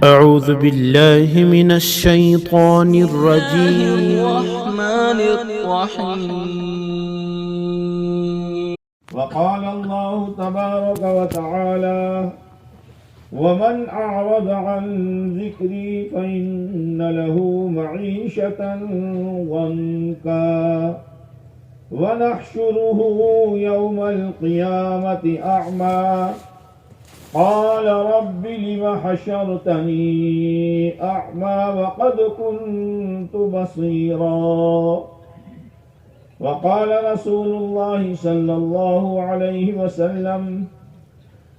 أعوذ بالله من الشيطان الرجيم. الرحمن الرحيم. وقال الله تبارك وتعالى: ومن أعرض عن ذكري فإن له معيشة ضنكا ونحشره يوم القيامة أعمى قال رب لم حشرتني أعمى وقد كنت بصيرا. وقال رسول الله صلى الله عليه وسلم: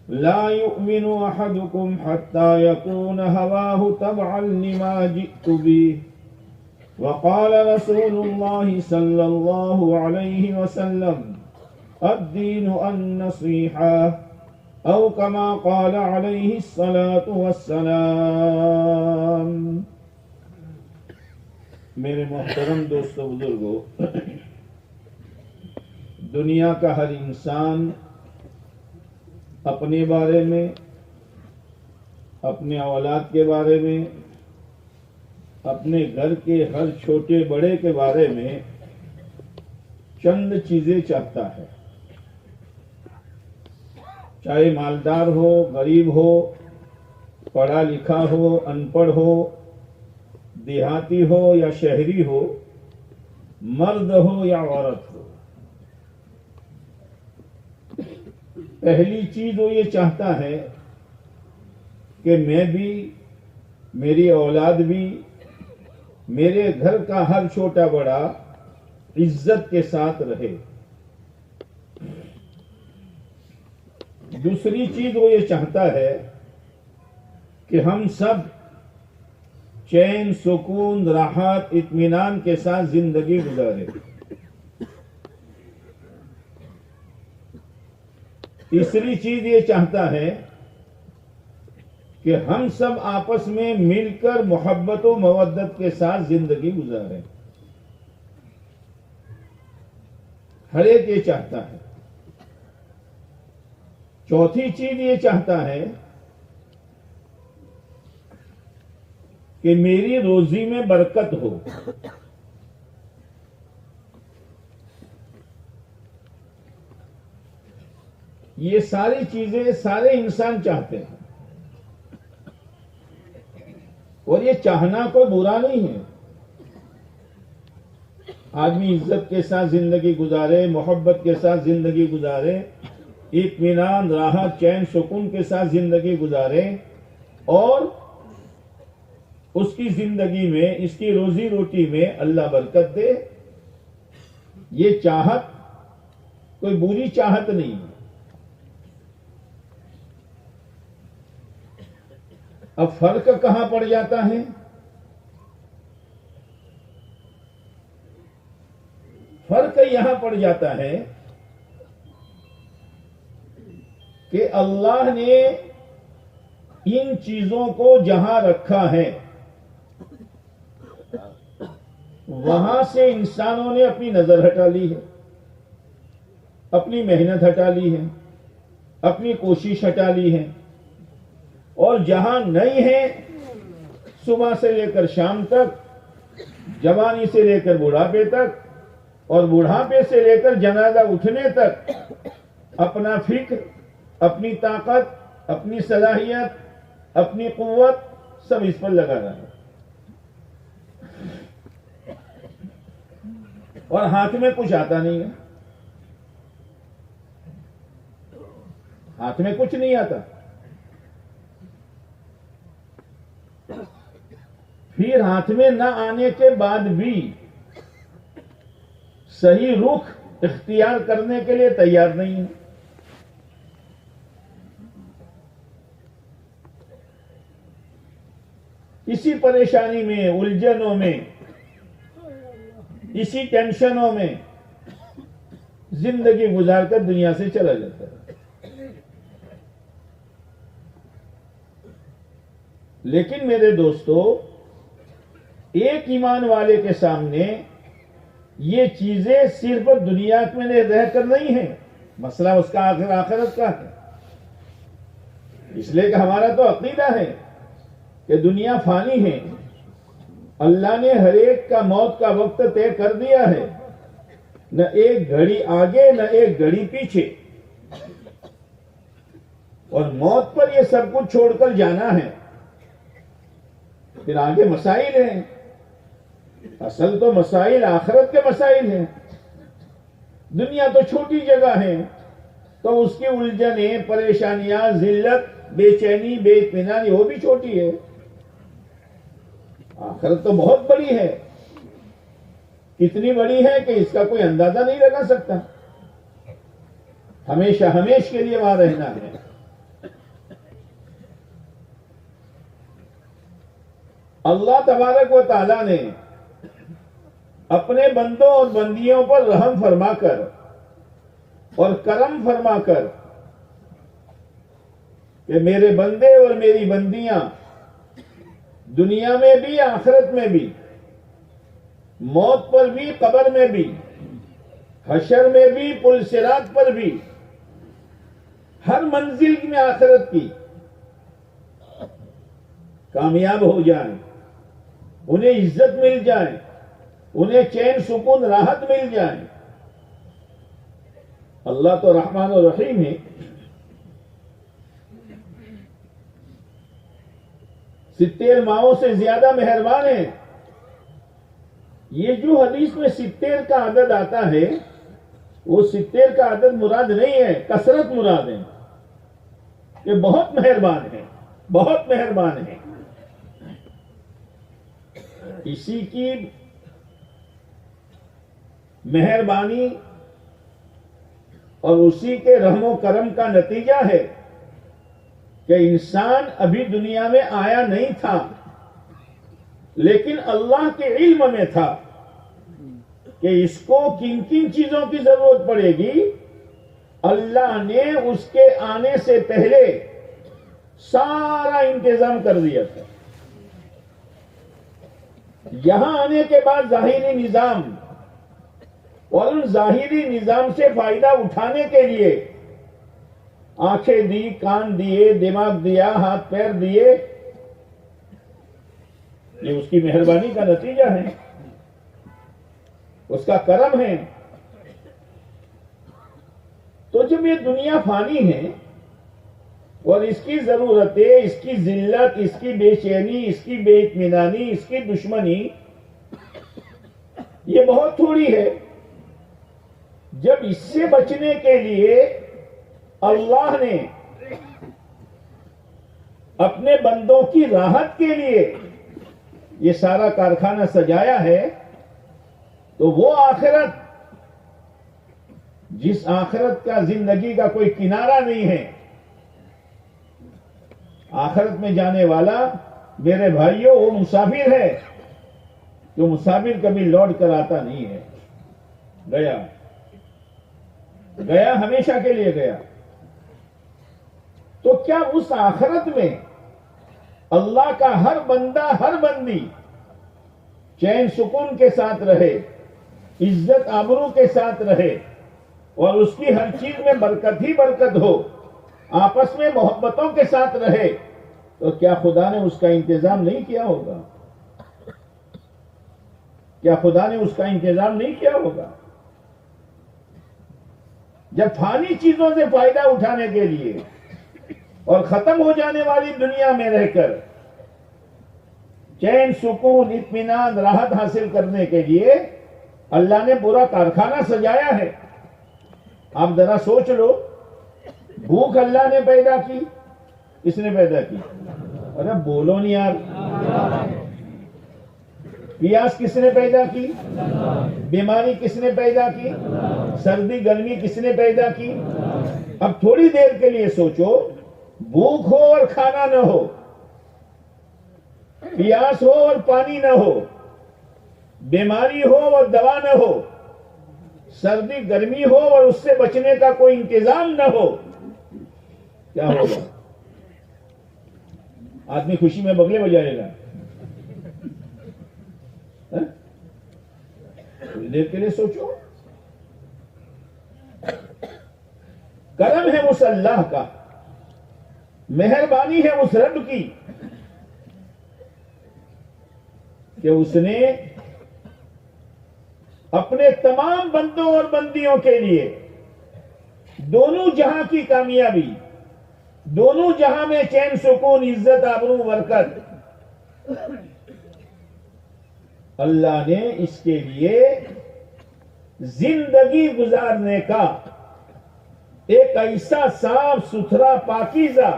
لا يؤمن أحدكم حتى يكون هواه تبعا لما جئت به. وقال رسول الله صلى الله عليه وسلم: الدين النصيحة، أو كما قال عليه الصلاة والسلام. میرے محترم دوستو بزرگو، دنیا کا ہر انسان اپنے بارے میں، اپنے اولاد کے بارے میں، اپنے گھر کے ہر چھوٹے بڑے کے بارے میں چند چیزیں چاہتا ہے، چاہے مالدار ہو، غریب ہو، پڑھا لکھا ہو، ان پڑھ ہو، دیہاتی ہو یا شہری ہو، مرد ہو یا عورت ہو۔ پہلی چیز وہ یہ چاہتا ہے کہ میں بھی، میری اولاد بھی، میرے گھر کا ہر چھوٹا بڑا عزت کے ساتھ رہے۔ دوسری چیز وہ یہ چاہتا ہے کہ ہم سب چین، سکون، راحت، اطمینان کے ساتھ زندگی گزارے۔ تیسری چیز یہ چاہتا ہے کہ ہم سب آپس میں مل کر محبت و مودت کے ساتھ زندگی گزاریں۔ ہر ایک یہ چاہتا ہے۔ چوتھی چیز یہ چاہتا ہے کہ میری روزی میں برکت ہو۔ یہ ساری چیزیں سارے انسان چاہتے ہیں، اور یہ چاہنا کوئی برا نہیں ہے۔ آدمی عزت کے ساتھ زندگی گزارے، محبت کے ساتھ زندگی گزارے، اطمینان، راحت، چین، سکون کے ساتھ زندگی گزارے، اور اس کی زندگی میں، اس کی روزی روٹی میں اللہ برکت دے۔ یہ چاہت کوئی بری چاہت نہیں ہے۔ اب فرق کہاں پڑ جاتا ہے؟ فرق یہاں پڑ جاتا ہے کہ اللہ نے ان چیزوں کو جہاں رکھا ہے، وہاں سے انسانوں نے اپنی نظر ہٹا لی ہے، اپنی محنت ہٹا لی ہے، اپنی کوشش ہٹا لی ہے، اور جہاں نہیں ہے، صبح سے لے کر شام تک، جوانی سے لے کر بڑھاپے تک، اور بڑھاپے سے لے کر جنازہ اٹھنے تک اپنا فکر، اپنی طاقت، اپنی صلاحیت، اپنی قوت سب اس پر لگا رہا ہے، اور ہاتھ میں کچھ آتا نہیں ہے۔ ہاتھ میں کچھ نہیں آتا۔ پھر ہاتھ میں نہ آنے کے بعد بھی صحیح رخ اختیار کرنے کے لیے تیار نہیں ہے۔ اسی پریشانی میں، الجھنوں میں، اسی ٹینشنوں میں زندگی گزار کر دنیا سے چلا جاتا ہے۔ لیکن میرے دوستو، ایک ایمان والے کے سامنے یہ چیزیں صرف دنیا میں رہ کر نہیں ہیں، مسئلہ اس کا آخرت کا ہے۔ اس لیے کہ ہمارا تو عقیدہ ہے کہ دنیا فانی ہے، اللہ نے ہر ایک کا موت کا وقت طے کر دیا ہے، نہ ایک گھڑی آگے نہ ایک گھڑی پیچھے، اور موت پر یہ سب کچھ چھوڑ کر جانا ہے۔ پھر آگے مسائل ہیں، اصل تو مسائل آخرت کے مسائل ہیں۔ دنیا تو چھوٹی جگہ ہے، تو اس کی الجھنیں، پریشانیاں، ذلت، بے چینی، بے اطمینانی وہ بھی چھوٹی ہے۔ آخرت تو بہت بڑی ہے، اتنی بڑی ہے کہ اس کا کوئی اندازہ نہیں لگا سکتا۔ ہمیشہ ہمیش کے لیے وہاں رہنا ہے۔ اللہ تبارک و تعالی نے اپنے بندوں اور بندیوں پر رحم فرما کر اور کرم فرما کر کہ میرے بندے اور میری بندیاں دنیا میں بھی آخرت میں بھی، موت پر بھی قبر میں بھی، حشر میں بھی، پل صراط پر بھی، ہر منزل میں آخرت کی کامیاب ہو جائیں، انہیں عزت مل جائے، انہیں چین سکون راحت مل جائے۔ اللہ تو رحمان و رحیم ہے، 70 ماہوں سے زیادہ مہربان ہے۔ یہ جو حدیث میں 70 کا عدد آتا ہے، وہ 70 کا عدد مراد نہیں ہے، کثرت مراد ہے کہ بہت مہربان ہے، بہت مہربان ہے۔ اسی کی مہربانی اور اسی کے رحم و کرم کا نتیجہ ہے کہ انسان ابھی دنیا میں آیا نہیں تھا، لیکن اللہ کے علم میں تھا کہ اس کو کن کن چیزوں کی ضرورت پڑے گی۔ اللہ نے اس کے آنے سے پہلے سارا انتظام کر دیا تھا۔ یہاں آنے کے بعد ظاہری نظام، اور ان ظاہری نظام سے فائدہ اٹھانے کے لیے آنکھیں دی، کان دیے، دماغ دیا، ہاتھ پیر دیے، یہ اس کی مہربانی کا نتیجہ ہے، اس کا کرم ہے۔ تو جب یہ دنیا فانی ہے اور اس کی ضرورتیں، اس کی ذلت، اس کی بے چینی، اس کی بے اطمینانی، اس کی دشمنی یہ بہت تھوڑی ہے، جب اس سے بچنے کے لیے اللہ نے اپنے بندوں کی راحت کے لیے یہ سارا کارخانہ سجایا ہے، تو وہ آخرت، جس آخرت کا زندگی کا کوئی کنارہ نہیں ہے، آخرت میں جانے والا میرے بھائیوں وہ مسافر ہے، جو مسافر کبھی لوٹ کر آتا نہیں ہے، گیا گیا ہمیشہ کے لیے گیا۔ تو کیا اس آخرت میں اللہ کا ہر بندہ، ہر بندی چین سکون کے ساتھ رہے، عزت آبرو کے ساتھ رہے، اور اس کی ہر چیز میں برکت ہی برکت ہو، آپس میں محبتوں کے ساتھ رہے، تو کیا خدا نے اس کا انتظام نہیں کیا ہوگا؟ کیا خدا نے اس کا انتظام نہیں کیا ہوگا؟ جب فانی چیزوں سے فائدہ اٹھانے کے لیے اور ختم ہو جانے والی دنیا میں رہ کر چین سکون، اطمینان، راحت حاصل کرنے کے لیے اللہ نے پورا کارخانہ سجایا ہے۔ آپ ذرا سوچ لو، بھوک اللہ نے پیدا کی، کس نے پیدا کی؟ ارے بولو نہیں یار۔ پیاس کس نے پیدا کی؟ بیماری کس نے پیدا کی؟ سردی گرمی کس نے پیدا کی؟ اب تھوڑی دیر کے لیے سوچو، بھوک ہو اور کھانا نہ ہو، پیاس ہو اور پانی نہ ہو، بیماری ہو اور دوا نہ ہو، سردی گرمی ہو اور اس سے بچنے کا کوئی انتظام نہ ہو، کیا ہوگا؟ آدمی خوشی میں بگلے بجائے گا۔ تھوڑی دیر کے لیے سوچو، کرم ہے اس اللہ کا، مہربانی ہے اس رب کی کہ اس نے اپنے تمام بندوں اور بندیوں کے لیے دونوں جہاں کی کامیابی، دونوں جہاں میں چین سکون عزت آبرو برکت، اللہ نے اس کے لیے زندگی گزارنے کا ایک ایسا صاف ستھرا پاکیزہ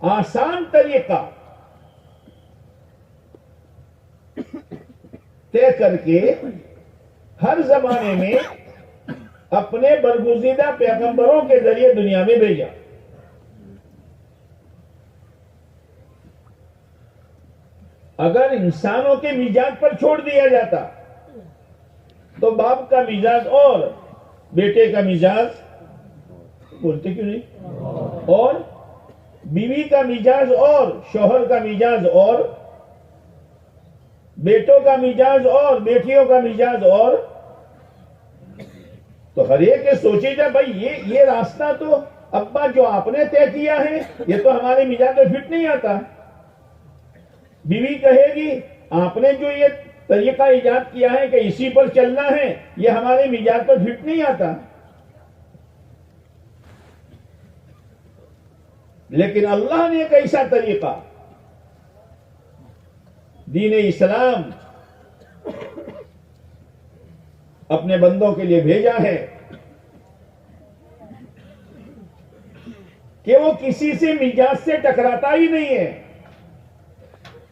آسان طریقہ طے کر کے ہر زمانے میں اپنے برگزیدہ پیغمبروں کے ذریعے دنیا میں بھیجا۔ اگر انسانوں کے مزاج پر چھوڑ دیا جاتا تو باپ کا مزاج اور بیٹے کا مزاج، بولتے کیوں نہیں، اور بیوی کا مزاج اور شوہر کا مزاج اور بیٹوں کا مزاج اور بیٹیوں کا مزاج اور، تو ہر ایک سوچے جا بھائی یہ راستہ تو ابا جو آپ نے طے کیا ہے یہ تو ہمارے مزاج میں فٹ نہیں آتا۔ بیوی کہے گی آپ نے جو یہ طریقہ ایجاد کیا ہے کہ اسی پر چلنا ہے یہ ہمارے مزاج پر فٹ نہیں آتا۔ لیکن اللہ نے ایک ایسا طریقہ دین اسلام اپنے بندوں کے لیے بھیجا ہے کہ وہ کسی سے مزاج سے ٹکراتا ہی نہیں ہے،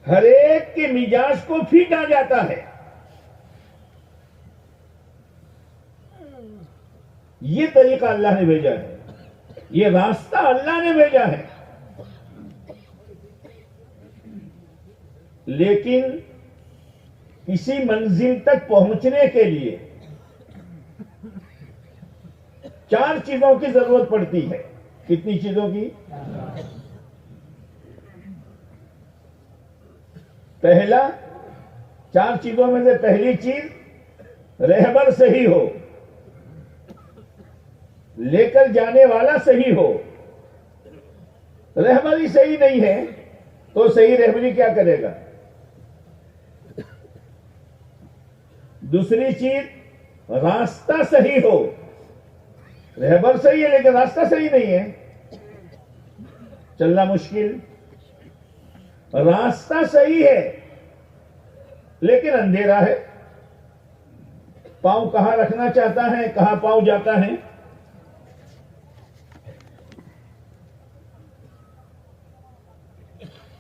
ہر ایک کے مزاج کو فٹ آ جاتا ہے۔ یہ طریقہ اللہ نے بھیجا ہے، یہ راستہ اللہ نے بھیجا ہے۔ لیکن کسی منزل تک پہنچنے کے لیے 4 چیزوں کی ضرورت پڑتی ہے۔ کتنی چیزوں کی؟ پہلا، 4 چیزوں میں سے پہلی چیز رہبر صحیح ہو، لے کر جانے والا صحیح ہو۔ رہبر ہی صحیح نہیں ہے تو صحیح رہبری کیا کرے گا؟ دوسری چیز راستہ صحیح ہو، رہبر صحیح ہے لیکن راستہ صحیح نہیں ہے، چلنا مشکل۔ راستہ صحیح ہے لیکن اندھیرا ہے، پاؤں کہاں رکھنا چاہتا ہے کہاں پاؤں جاتا ہے۔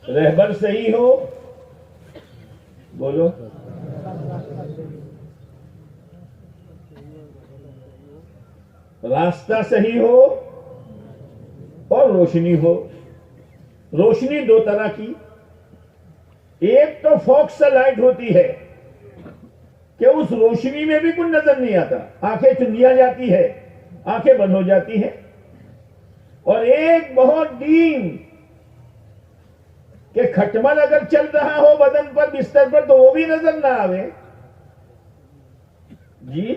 رہبر صحیح ہو، بولو، راستہ صحیح ہو اور روشنی ہو۔ روشنی 2 طرح کی، ایک تو فوکس لائٹ ہوتی ہے کہ اس روشنی میں بھی کچھ نظر نہیں آتا، آنکھیں چندیا جاتی ہے، آنکھیں بند ہو جاتی ہیں، اور ایک بہت ڈیم کہ کھٹمل اگر چل رہا ہو بدن پر بستر پر تو وہ بھی نظر نہ آوے۔ جی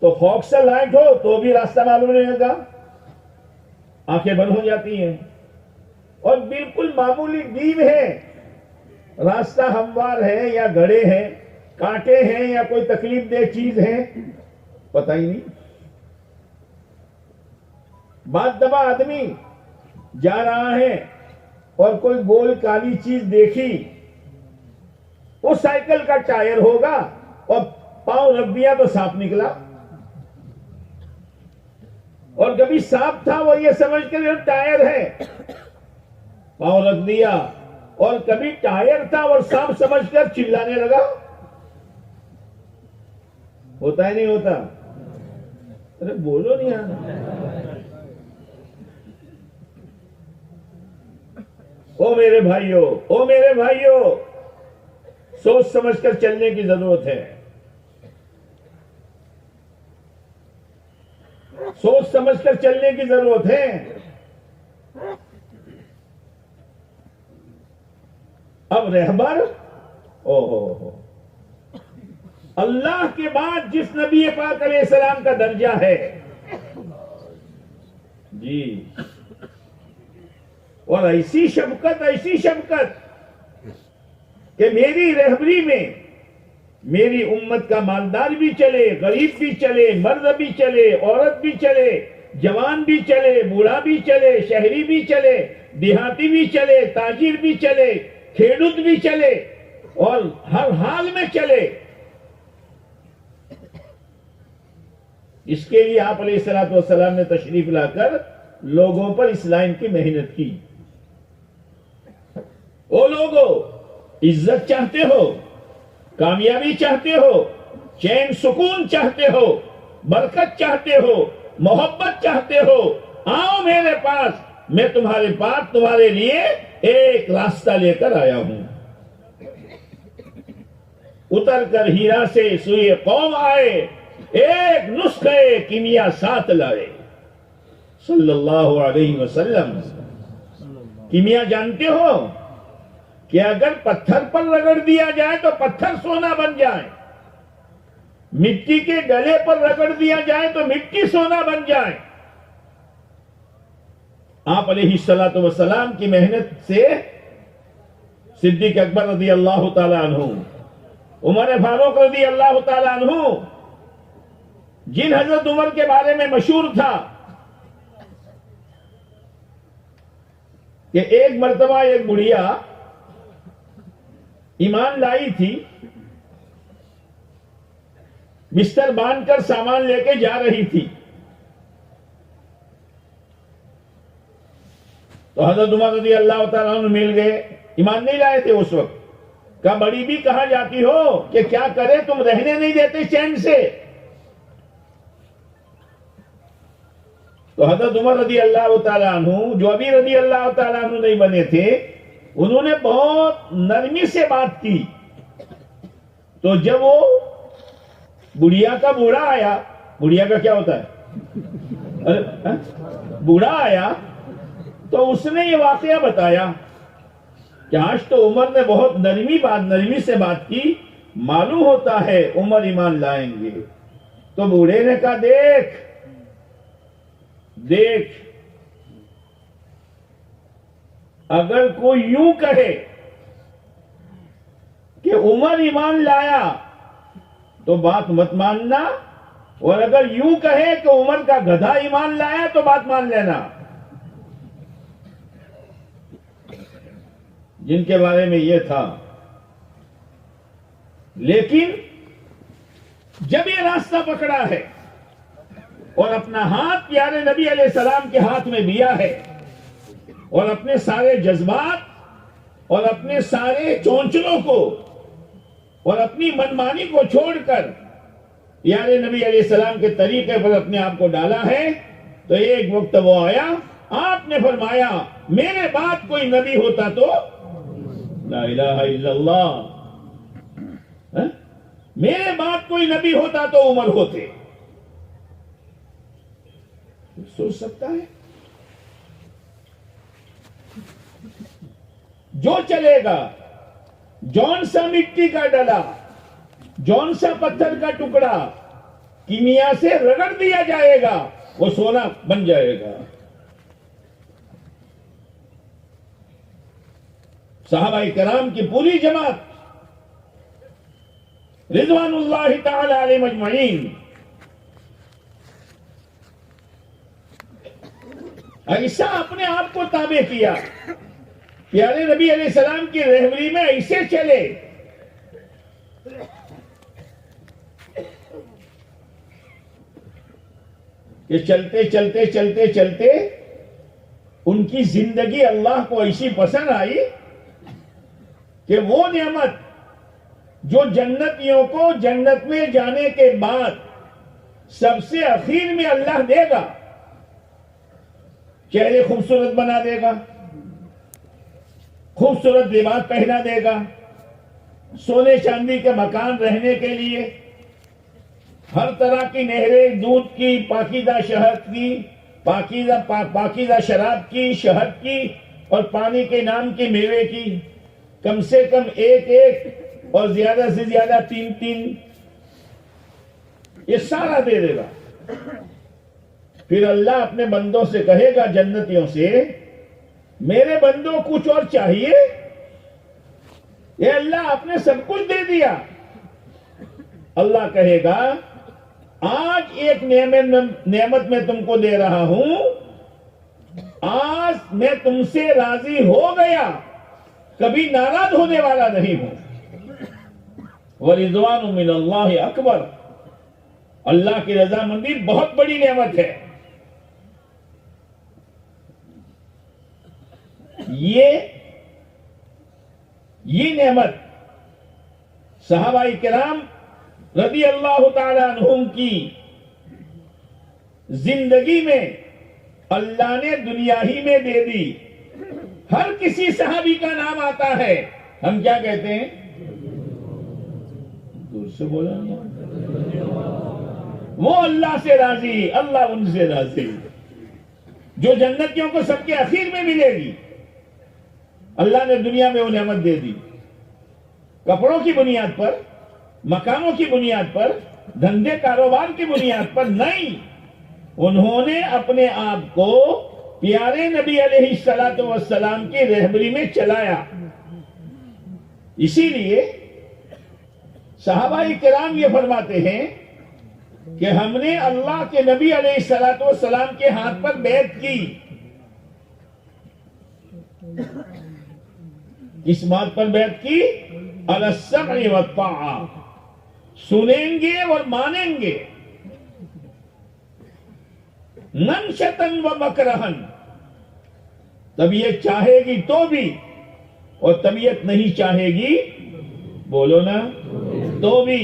تو فوکس لائٹ ہو تو بھی راستہ معلوم نہیں ہوگا، آنکھیں بند ہو جاتی ہیں، اور بالکل معمولی ڈیم ہے، راستہ ہموار ہے یا گڑھے ہیں، کانٹے ہیں یا کوئی تکلیف دہ چیز ہے، پتہ ہی نہیں۔ بعض دفعہ آدمی جا رہا ہے اور کوئی گول کالی چیز دیکھی، وہ سائیکل کا ٹائر ہوگا اور پاؤں رکھ دیا تو سانپ نکلا، اور کبھی سانپ تھا وہ یہ سمجھ کر یہ ٹائر ہے، پاؤں رکھ دیا، اور کبھی ٹائر تھا اور سانپ سمجھ کر چلانے لگا۔ ہوتا ہے نہیں ہوتا؟ ارے بولو نہیں آنا۔ او میرے بھائیوں، او میرے بھائیوں، سوچ سمجھ کر چلنے کی ضرورت ہے، سوچ سمجھ کر چلنے کی ضرورت ہے۔ اب رہبر، او ہو، اللہ کے بعد جس نبی پاک علیہ السلام کا درجہ ہے، جی، اور اور ایسی شفقت کہ میری رہبری میں میری امت کا مالدار بھی چلے، غریب بھی چلے، مرد بھی چلے، عورت بھی چلے، جوان بھی چلے، بوڑھا بھی چلے، شہری بھی چلے، دیہاتی بھی چلے، تاجر بھی چلے، کھیڈوت بھی چلے، اور ہر حال میں چلے. اس کے لیے آپ علیہ الصلوۃ والسلام نے تشریف لا کر لوگوں پر اس لائن کی محنت کی. او لوگو، عزت چاہتے ہو، کامیابی چاہتے ہو، چین سکون چاہتے ہو، برکت چاہتے ہو، محبت چاہتے ہو، آؤ میرے پاس. میں تمہارے پاس تمہارے لیے ایک راستہ لے کر آیا ہوں. اتر کر ہیرا سے سوئے قوم آئے، ایک نسخے کیمیا ساتھ لائے. صلی اللہ علیہ وسلم. کیمیا جانتے ہو کہ اگر پتھر پر رگڑ دیا جائے تو پتھر سونا بن جائے، مٹی کے ڈلے پر رگڑ دیا جائے تو مٹی سونا بن جائے. آپ علیہ الصلوۃ والسلام کی محنت سے صدیق اکبر رضی اللہ تعالی عنہ، عمر فاروق رضی اللہ تعالی عنہ، جن حضرت عمر کے بارے میں مشہور تھا کہ ایک مرتبہ ایک بڑھیا ایمان لائی تھی، بستر باندھ کر سامان لے کے جا رہی تھی، تو حضرت عمر رضی اللہ تعالیٰ عنہ مل گئے. ایمان نہیں لائے تھے اس وقت. کہا بڑی بھی کہا جاتی ہو کہ کیا کرے، تم رہنے نہیں دیتے چین سے. تو حضرت عمر رضی اللہ تعالیٰ عنہ، جو ابھی رضی اللہ تعالیٰ عنہ نہیں بنے تھے، انہوں نے بہت نرمی سے بات کی. تو جب وہ بڑھیا کا بوڑھا آیا، بڑھیا کا کیا ہوتا ہے، بوڑھا آیا، تو اس نے یہ واقعہ بتایا کہ آج تو عمر نے بہت نرمی سے بات کی، معلوم ہوتا ہے عمر ایمان لائیں گے. تو بوڑھے نے کہا دیکھ، اگر کوئی یوں کہے کہ عمر ایمان لایا تو بات مت ماننا، اور اگر یوں کہے کہ عمر کا گدھا ایمان لایا تو بات مان لینا. جن کے بارے میں یہ تھا. لیکن جب یہ راستہ پکڑا ہے اور اپنا ہاتھ پیارے نبی علیہ السلام کے ہاتھ میں دیا ہے، اور اپنے سارے جذبات اور اپنے سارے چونچلوں کو اور اپنی منمانی کو چھوڑ کر پیارے نبی علیہ السلام کے طریقے پر اپنے آپ کو ڈالا ہے، تو ایک وقت وہ آیا، آپ نے فرمایا میرے بعد کوئی نبی ہوتا تو لا الہ الا اللہ، میرے بعد کوئی نبی ہوتا تو عمر ہوتے. سوچ سکتا ہے؟ جو چلے گا، جون سا مٹی کا ڈلا، جون سا پتھر کا ٹکڑا کیمیا سے رگڑ دیا جائے گا، وہ سونا بن جائے گا. صحابہ کرام کی پوری جماعت رضوان اللہ تعالی علیہ مجمعین ایسا اپنے آپ کو تابع کیا، پیارے نبی علیہ السلام کی رہبری میں ایسے چلے کہ چلتے ان کی زندگی اللہ کو ایسی پسند آئی کہ وہ نعمت جو جنتیوں کو جنت میں جانے کے بعد سب سے اخیر میں اللہ دے گا، چہرے خوبصورت بنا دے گا، خوبصورت لباس پہنا دے گا، سونے چاندی کے مکان رہنے کے لیے، ہر طرح کی نہریں، دودھ کی، پاکیزہ شہد کی، پاکیزہ شراب کی، شہد کی، اور پانی کے نام کی، میوے کی، کم سے کم ایک اور زیادہ سے زیادہ 3 یہ سارا دے دے گا. پھر اللہ اپنے بندوں سے کہے گا، جنتیوں سے، میرے بندوں کچھ اور چاہیے؟ اے اللہ آپ نے سب کچھ دے دیا. اللہ کہے گا آج ایک نعمت میں تم کو دے رہا ہوں, آج میں تم سے راضی ہو گیا, کبھی ناراض ہونے والا نہیں ہوں. وَرِضْوَانٌ مِّنَ اللَّهِ اکبر, اللہ کی رضامندی بہت بڑی نعمت ہے. یہ نعمت صحابہ کرام رضی اللہ تعالی عنہم کی زندگی میں اللہ نے دنیا ہی میں دے دی. ہر کسی صحابی کا نام آتا ہے, ہم کیا کہتے ہیں؟ دور سے بولا نہیں. وہ اللہ سے راضی, اللہ ان سے راضی. جو جنتیوں کو سب کے اخیر میں ملے گی, اللہ نے دنیا میں وہ نعمت دے دی. کپڑوں کی بنیاد پر, مکانوں کی بنیاد پر, دھندے کاروبار کی بنیاد پر نہیں. انہوں نے اپنے آپ کو پیارے نبی علیہ الصلوۃ والسلام کی رہبری میں چلایا. اسی لیے صحابہ کرام یہ فرماتے ہیں کہ ہم نے اللہ کے نبی علیہ الصلوۃ والسلام کے ہاتھ پر بیعت کی. کس بات پر بیعت کی؟ علی السمع والطاعہ, سنیں گے اور مانیں گے. منشتاً و مکرہن, طبیعت چاہے گی تو بھی, اور طبیعت نہیں چاہے گی, بولو نا, تو بھی.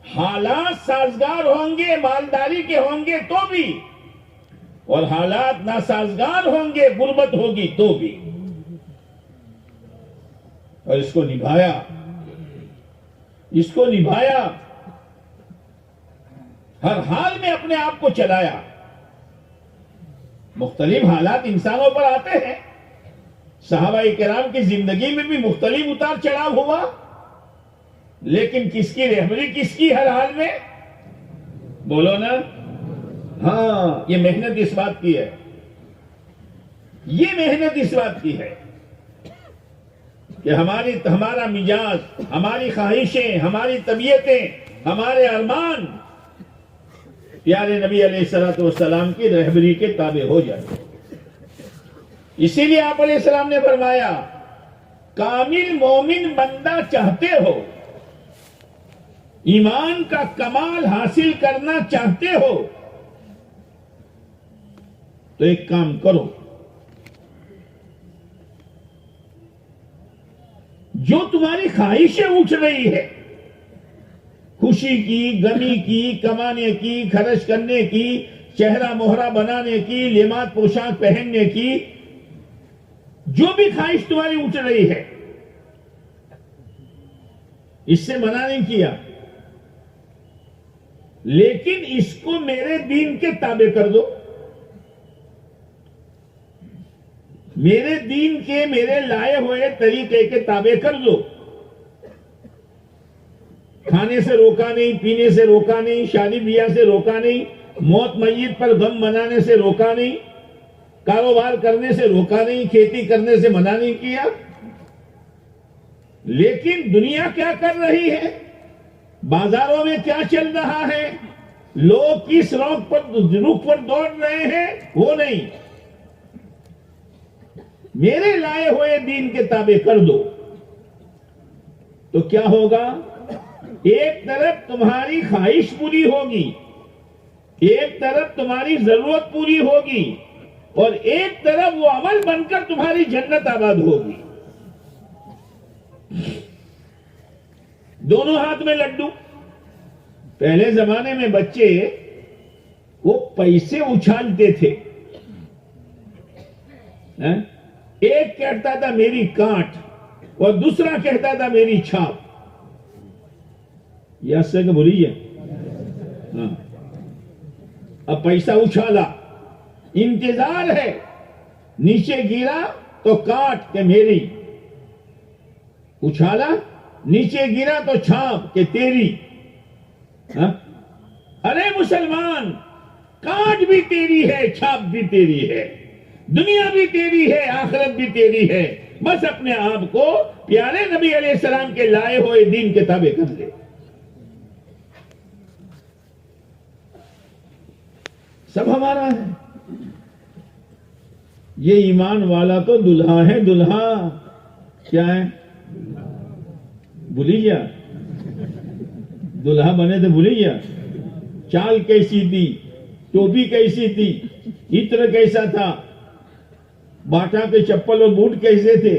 حالات سازگار ہوں گے مالداری کے ہوں گے تو بھی, اور حالات ناسازگار ہوں گے غربت ہوگی تو بھی. اور اس کو نبھایا, اس کو نبھایا, ہر حال میں اپنے آپ کو چلایا. مختلف حالات انسانوں پر آتے ہیں. صحابہ کرام کی زندگی میں بھی مختلف اتار چڑھاؤ ہوا, لیکن کس کی رہبری کس کی ہر حال میں؟ بولو نا. ہاں, یہ محنت اس بات کی ہے, یہ محنت اس بات کی ہے کہ ہمارا مزاج, ہماری خواہشیں, ہماری طبیعتیں, ہمارے ارمان پیارے نبی علیہ الصلوۃ والسلام کی رہبری کے تابع ہو جائے. اسی لیے آپ علیہ السلام نے فرمایا, کامل مومن بندہ چاہتے ہو, ایمان کا کمال حاصل کرنا چاہتے ہو, تو ایک کام کرو, جو تمہاری خواہشیں اٹھ رہی ہے, خوشی کی, غمی کی, کمانے کی, خرچ کرنے کی, چہرہ مہرہ بنانے کی, لباس پوشاک پہننے کی, جو بھی خواہش تمہاری اٹھ رہی ہے, اس سے منع نہیں کیا, لیکن اس کو میرے دین کے تابع کر دو. میرے دین کے, میرے لائے ہوئے طریقے کے تابع کر دو. کھانے سے روکا نہیں, پینے سے روکا نہیں, شادی بیاہ سے روکا نہیں, موت میت پر غم منانے سے روکا نہیں, کاروبار کرنے سے روکا نہیں, کھیتی کرنے سے منع نہیں کیا. لیکن دنیا کیا کر رہی ہے, بازاروں میں کیا چل رہا ہے, لوگ کس رخ پر دوڑ رہے ہیں, وہ نہیں. میرے لائے ہوئے دین کے تابع کر دو, تو کیا ہوگا؟ ایک طرف تمہاری خواہش پوری ہوگی, ایک طرف تمہاری ضرورت پوری ہوگی, اور ایک طرف وہ عمل بن کر تمہاری جنت آباد ہوگی. دونوں ہاتھ میں لڈو. پہلے زمانے میں بچے وہ پیسے اچھالتے تھے, ایک کہتا تھا میری کانٹ, اور دوسرا کہتا تھا میری چھاپ. یا سے کہ بولیے, ہاں, اب پیسہ اچھالا, انتظار ہے, نیچے گرا تو کاٹ کہ میری, اچھالا, نیچے گرا تو چھاپ کہ تیری. ارے مسلمان, کاٹ بھی تیری ہے, چھاپ بھی تیری ہے. دنیا بھی تیری ہے، آخرت بھی تیری ہے، بس اپنے آپ کو پیارے نبی علیہ السلام کے لائے ہوئے دین کے تابع کر لے۔ سب ہمارا ہے۔ یہ ایمان والا تو دلہا ہے، دلہا کیا ہے؟ بھولی گیا؟ دلہا بنے تو بھولی گیا؟ چال کیسی تھی، ٹوپی کیسی تھی، عطر کیسا تھا، باٹا کے چپل اور بوٹ کیسے تھے،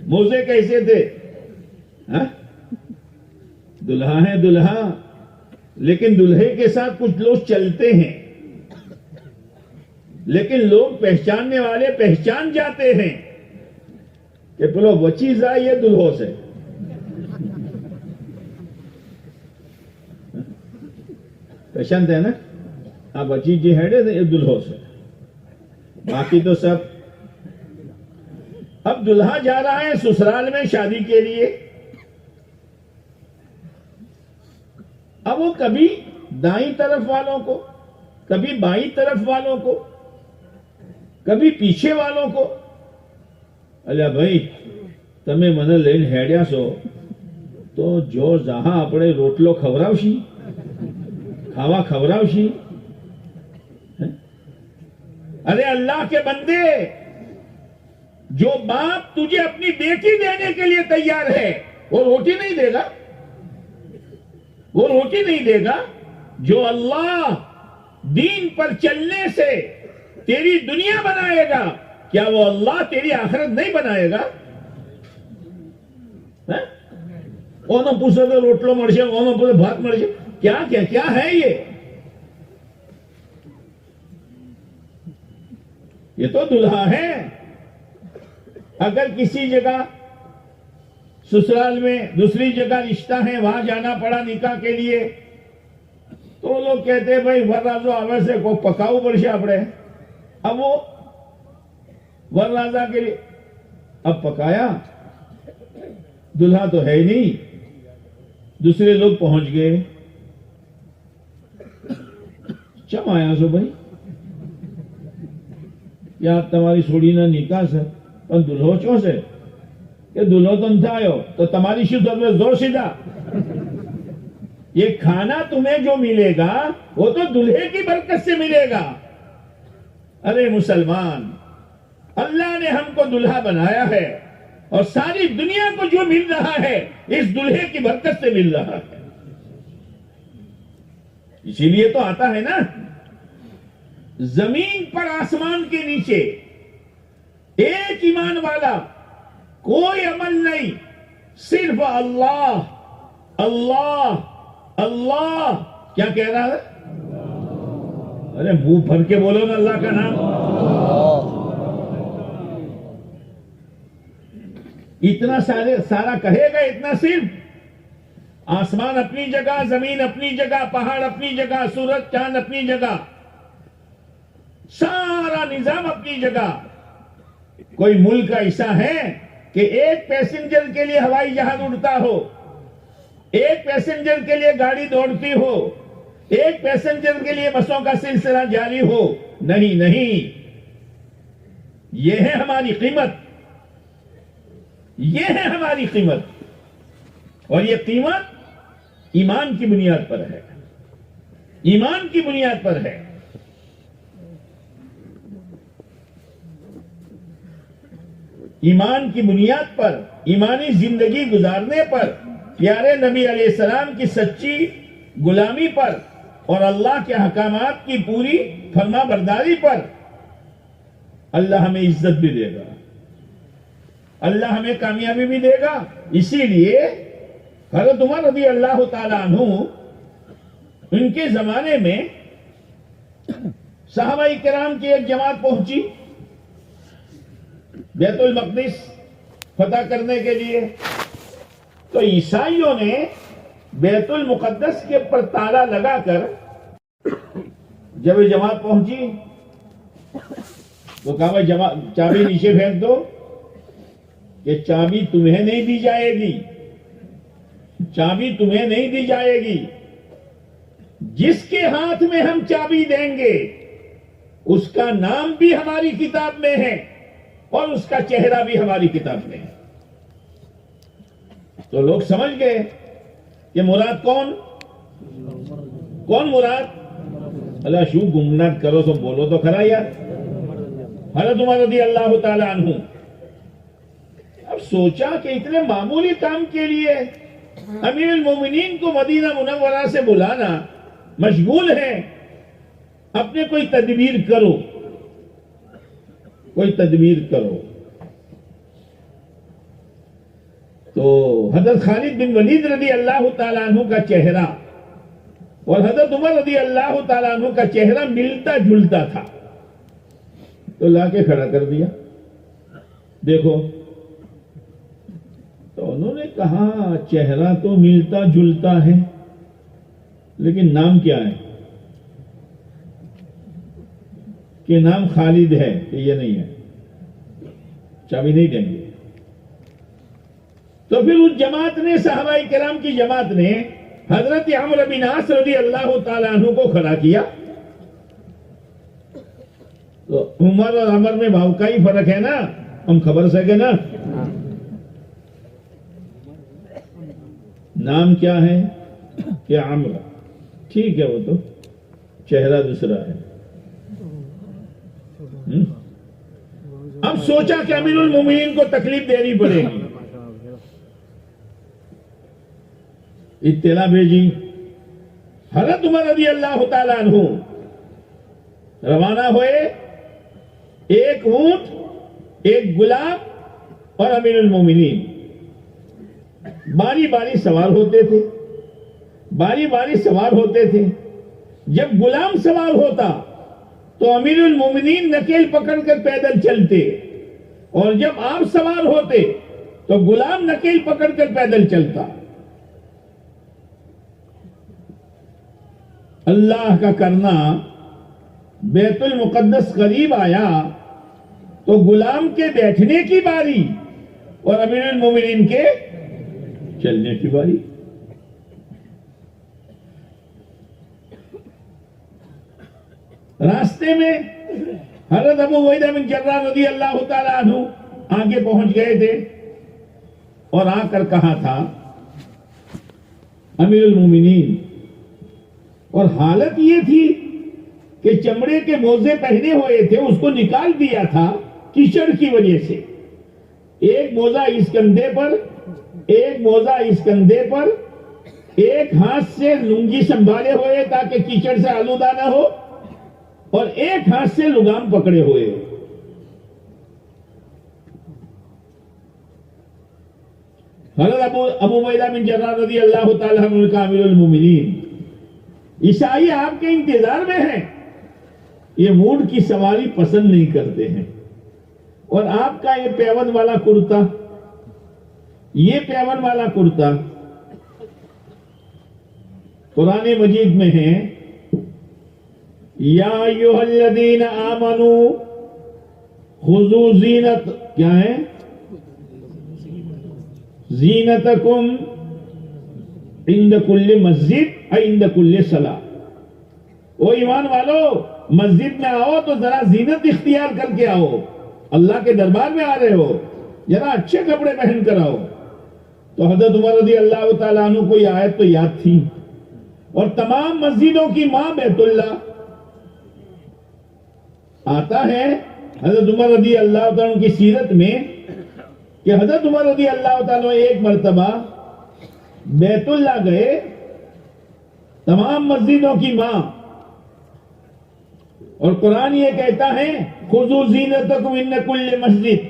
موزے کیسے تھے؟ ہاں؟ دلہا ہے دلہا، لیکن دلہے کے ساتھ کچھ لوگ چلتے ہیں، لیکن لوگ پہچاننے والے پہچان جاتے ہیں کہ بولو وچیز آئی یہ دلہوں سے۔ پہچانتے ہیں نا؟ آپ وچیز جی ہیڈے تھے یہ دلہوں سے، باقی تو سب۔ اب دلہا جا رہا ہے سسرال میں شادی کے لیے، اب وہ کبھی دائیں طرف والوں کو، کبھی بائیں طرف والوں کو، کبھی پیچھے والوں کو، اللہ بھائی تمہیں من لین ہیڈیا سو تو جو جہاں اپنے روٹلو کھوراوشی، کھاوا کھوراوشی۔ ارے اللہ کے بندے، جو باپ تجھے اپنی بیٹی دینے کے لیے تیار ہے وہ روٹی نہیں دے گا، وہ روٹی نہیں دے گا۔ جو اللہ دین پر چلنے سے تیری دنیا بنائے گا، کیا وہ اللہ تیری آخرت نہیں بنائے گا؟ انہوں پوچھو تو روٹلو مرشے، انہوں پوچھو بھات مرشے، کیا کیا کیا ہے یہ تو دلہا ہے۔ اگر کسی جگہ سسرال میں دوسری جگہ رشتہ ہے، وہاں جانا پڑا نکاح کے لیے، تو لوگ کہتے ہیں بھائی ورازو آوے سے کو پکاؤ پڑشے اپنے۔ اب وہ ورازہ کے لیے اب پکایا، دلہا تو ہے ہی نہیں، دوسرے لوگ پہنچ گئے، چم آیا سو بھائی یا تمہاری سوڑی نہ نکاح سے پر دلہو چوں سے کہ دلہو تم تھا آئے ہو تو تمہاری شد زور سیدھا۔ یہ کھانا تمہیں جو ملے گا وہ تو دلہے کی برکت سے ملے گا۔ ارے مسلمان، اللہ نے ہم کو دلہا بنایا ہے اور ساری دنیا کو جو مل رہا ہے اس دلہے کی برکت سے مل رہا ہے۔ اسی لیے تو آتا ہے نا، زمین پر آسمان کے نیچے ایک ایمان والا، کوئی عمل نہیں، صرف اللہ اللہ اللہ۔ کیا کہہ رہا ہے؟ ارے منہ بھر کے بولو نا اللہ کا نام۔ اتنا سارا کہے گا، اتنا صرف آسمان اپنی جگہ، زمین اپنی جگہ، پہاڑ اپنی جگہ، سورج چاند اپنی جگہ، سارا نظام اپنی جگہ۔ کوئی ملک ایسا ہے کہ ایک پیسنجر کے لیے ہوائی جہاز اڑتا ہو، ایک پیسنجر کے لیے گاڑی دوڑتی ہو، ایک پیسنجر کے لیے بسوں کا سلسلہ جاری ہو؟ نہیں نہیں، یہ ہے ہماری قیمت، یہ ہے ہماری قیمت، اور یہ قیمت ایمان کی بنیاد پر ہے، ایمان کی بنیاد پر ہے۔ ایمان کی بنیاد پر، ایمانی زندگی گزارنے پر، پیارے نبی علیہ السلام کی سچی غلامی پر اور اللہ کے احکامات کی پوری فرما برداری پر اللہ ہمیں عزت بھی دے گا، اللہ ہمیں کامیابی بھی دے گا۔ اسی لیے حضرت عمر رضی اللہ تعالیٰ عنہ، ان کے زمانے میں صحابہ کرام کی ایک جماعت پہنچی بیت المقدس فتح کرنے کے لیے، تو عیسائیوں نے بیت المقدس کے پر تالا لگا کر جب یہ جماعت پہنچی تو کہا چابی نیچے پھینک دو، کہ چابی تمہیں نہیں دی جائے گی، چابی تمہیں نہیں دی جائے گی، جس کے ہاتھ میں ہم چابی دیں گے اس کا نام بھی ہماری کتاب میں ہے اور اس کا چہرہ بھی ہماری کتاب میں ہے. تو لوگ سمجھ گئے کہ مراد کون مراد؟ اللہ شو گمنات کرو تو بولو تو کھرا یار. حضرت عمر رضی اللہ تعالی عنہ اب سوچا کہ اتنے معمولی کام کے لیے امیر المومنین کو مدینہ منورہ سے بلانا، مشغول ہے، اپنے کوئی تدبیر کرو. تو حضرت خالد بن ولید رضی اللہ تعالیٰ عنہ کا چہرہ اور حضرت عمر رضی اللہ تعالیٰ عنہ کا چہرہ ملتا جلتا تھا، تو لا کے کھڑا کر دیا. دیکھو، تو انہوں نے کہا چہرہ تو ملتا جلتا ہے لیکن نام کیا ہے؟ کہ نام خالد ہے کہ یہ نہیں ہے، چابی نہیں دیں گے. تو پھر اس جماعت نے، صحابہ کرام کی جماعت نے حضرت عمرو بن عاص رضی اللہ تعالیٰ عنہ کو کھڑا کیا. تو عمر اور عمر میں بھاؤ کا ہی فرق ہے نا، ہم خبر سکے نا. نام کیا ہے؟ کہ عمرو. ٹھیک ہے، وہ تو چہرہ دوسرا ہے. اب سوچا کہ امیر المومنین کو تکلیف دینی پڑے گی، اطلاع بھیجی. حضرت عمر رضی اللہ تعالیٰ عنہ روانہ ہوئے، ایک اونٹ، ایک گلاب اور امیر المومنین باری باری سوار ہوتے تھے. جب غلام سوار ہوتا تو امیر المومنین نکیل پکڑ کر پیدل چلتے، اور جب آپ سوار ہوتے تو غلام نکیل پکڑ کر پیدل چلتا. اللہ کا کرنا، بیت المقدس قریب آیا تو غلام کے بیٹھنے کی باری اور امیر المومنین کے چلنے کی باری. راستے میں حضرت ابو عبیدہ بن جراح رضی اللہ تعالی عنہ آگے پہنچ گئے تھے اور آ کر کہا تھا امیر المومنین، اور حالت یہ تھی کہ چمڑے کے موزے پہنے ہوئے تھے، اس کو نکال دیا تھا کیچڑ کی وجہ سے. ایک موزہ اس کندھے پر، ایک موزہ اس کندھے پر، ایک ہاتھ سے لنگی سنبھالے ہوئے تاکہ کیچڑ سے آلودہ نہ ہو، اور ایک ہاتھ سے لگام پکڑے ہوئے. حضرت ابو عبیدہ بن جراح رضی اللہ تعالیٰ عنہ کا امیر المومنین، عیسائی آپ کے انتظار میں ہیں، یہ اونٹ کی سواری پسند نہیں کرتے ہیں، اور آپ کا یہ پیون والا کرتا قرآن مجید میں ہے، یا ایھا الذین آمنوا خذوا زینت، کیا ہے؟ زینتکم عند کل مسجد عند کل صلاۃ. او ایمان والو، مسجد میں آؤ تو ذرا زینت اختیار کر کے آؤ. اللہ کے دربار میں آ رہے ہو، ذرا اچھے کپڑے پہن کر آؤ. تو حضرت عمر رضی اللہ تعالیٰ عنہ کو یہ آیت تو یاد تھی، اور تمام مسجدوں کی ماں بیت اللہ. آتا ہے حضرت عمر رضی اللہ تعالیٰ عنہ کی سیرت میں کہ حضرت عمر رضی اللہ تعالیٰ عنہ ایک مرتبہ بیت اللہ گئے، تمام مسجدوں کی ماں، اور قرآن یہ کہتا ہے خذوا زینتکم عند کل مسجد،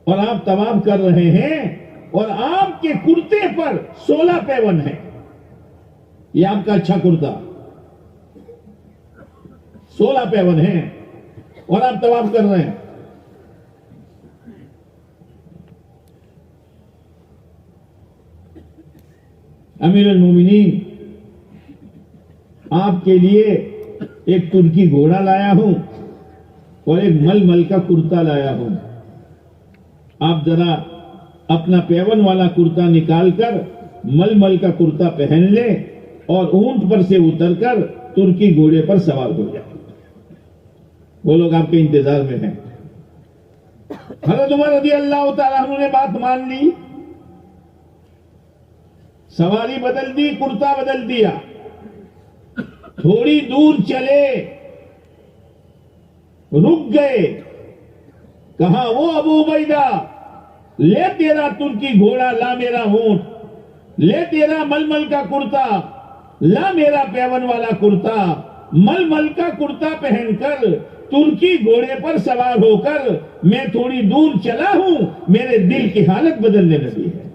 اور آپ طواف کر رہے ہیں اور آپ کے کرتے پر 16 پیون ہیں. یہ آپ کا اچھا کرتا، 16 پیون ہیں اور آپ طواف کر رہے ہیں. امیر المومنین، آپ کے لیے ایک ترکی گھوڑا لایا ہوں اور ایک مل کا کرتا لایا ہوں. آپ ذرا اپنا پیون والا کرتا نکال کر مل کا کرتا پہن لیں اور اونٹ پر سے اتر کر ترکی گھوڑے پر سوار ہو جائے. وہ لوگ آپ کے انتظار میں ہیں. حضرت عمر رضی اللہ تعالیٰ عنہ نے بات مان لی, سواری بدل دی, کرتا بدل دیا, تھوڑی دور چلے, رک گئے, کہا وہ ابو عبیدہ لے تیرا ترکی گھوڑا, لا میرا اونٹ, لے تیرا ململ کا کرتا, لا میرا پیون والا کرتا. ململ کا کرتا پہن کر ترکی گھوڑے پر سوار ہو کر میں تھوڑی دور چلا ہوں, میرے دل کی حالت بدلنے لگی ہے.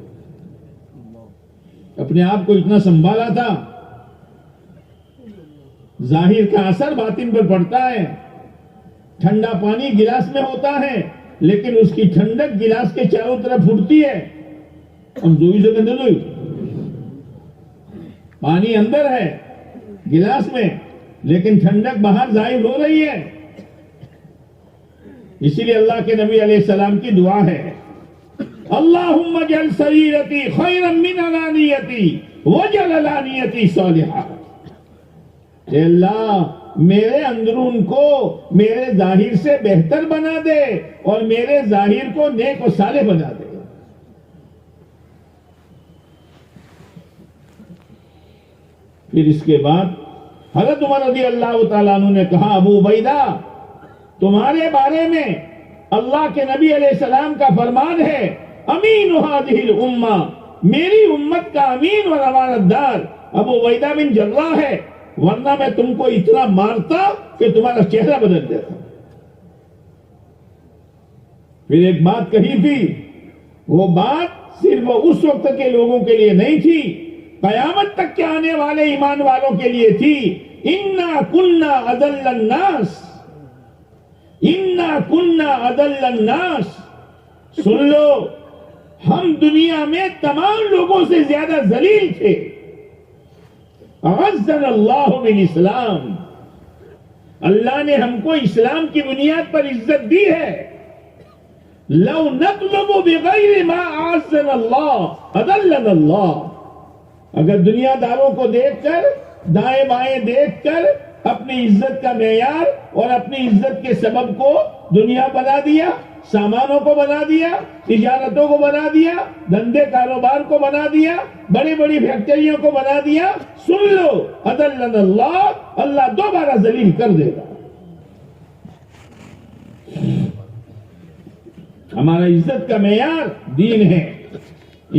اپنے آپ کو اتنا سنبھالا تھا. ظاہر کا اثر باطن پر پڑتا ہے. ٹھنڈا پانی گلاس میں ہوتا ہے لیکن اس کی ٹھنڈک گلاس کے چاروں طرف اٹھتی ہے. ہم زوئی سے کہتے ہیں پانی اندر ہے گلاس میں لیکن ٹھنڈک باہر ظاہر ہو رہی ہے. اسی لیے اللہ کے نبی علیہ السلام کی دعا ہے, اللہم اجعل سریرتی خیرا من علانیتی وجعل علانیتی صالحا. اے اللہ میرے اندرون کو میرے ظاہر سے بہتر بنا دے اور میرے ظاہر کو نیک و صالح بنا دے. پھر اس کے بعد حضرت عمر رضی اللہ تعالیٰ عنہ نے کہا, ابو عبیدہ تمہارے بارے میں اللہ کے نبی علیہ السلام کا فرمان ہے, امین هذه الامہ, میری امت کا امین اور امانت دار ابو عبیدہ بن جراح ہے, ورنہ میں تم کو اتنا مارتا کہ تمہارا چہرہ بدل دیتا. پھر ایک بات کہی تھی, وہ بات صرف اس وقت کے لوگوں کے لیے نہیں تھی, قیامت تک کے آنے والے ایمان والوں کے لیے تھی. انا کننا اضل الناس, انا کننا اضل الناس. سن لو, ہم دنیا میں تمام لوگوں سے زیادہ ذلیل تھے. اعزنا اللہ بالاسلام, اللہ نے ہم کو اسلام کی بنیاد پر عزت دی ہے. لو نطلب بغیر ما اعزنا اللہ اضلنا اللہ. اگر دنیا داروں کو دیکھ کر, دائیں بائیں دیکھ کر اپنی عزت کا معیار اور اپنی عزت کے سبب کو دنیا بنا دیا, سامانوں کو بنا دیا, تجارتوں کو بنا دیا, دھندے کاروبار کو بنا دیا, بڑی بڑی فیکٹریوں کو بنا دیا, سن لو اضلنا اللہ, اللہ دوبارہ ذلیل کر دے گا. ہمارا عزت کا معیار دین ہے,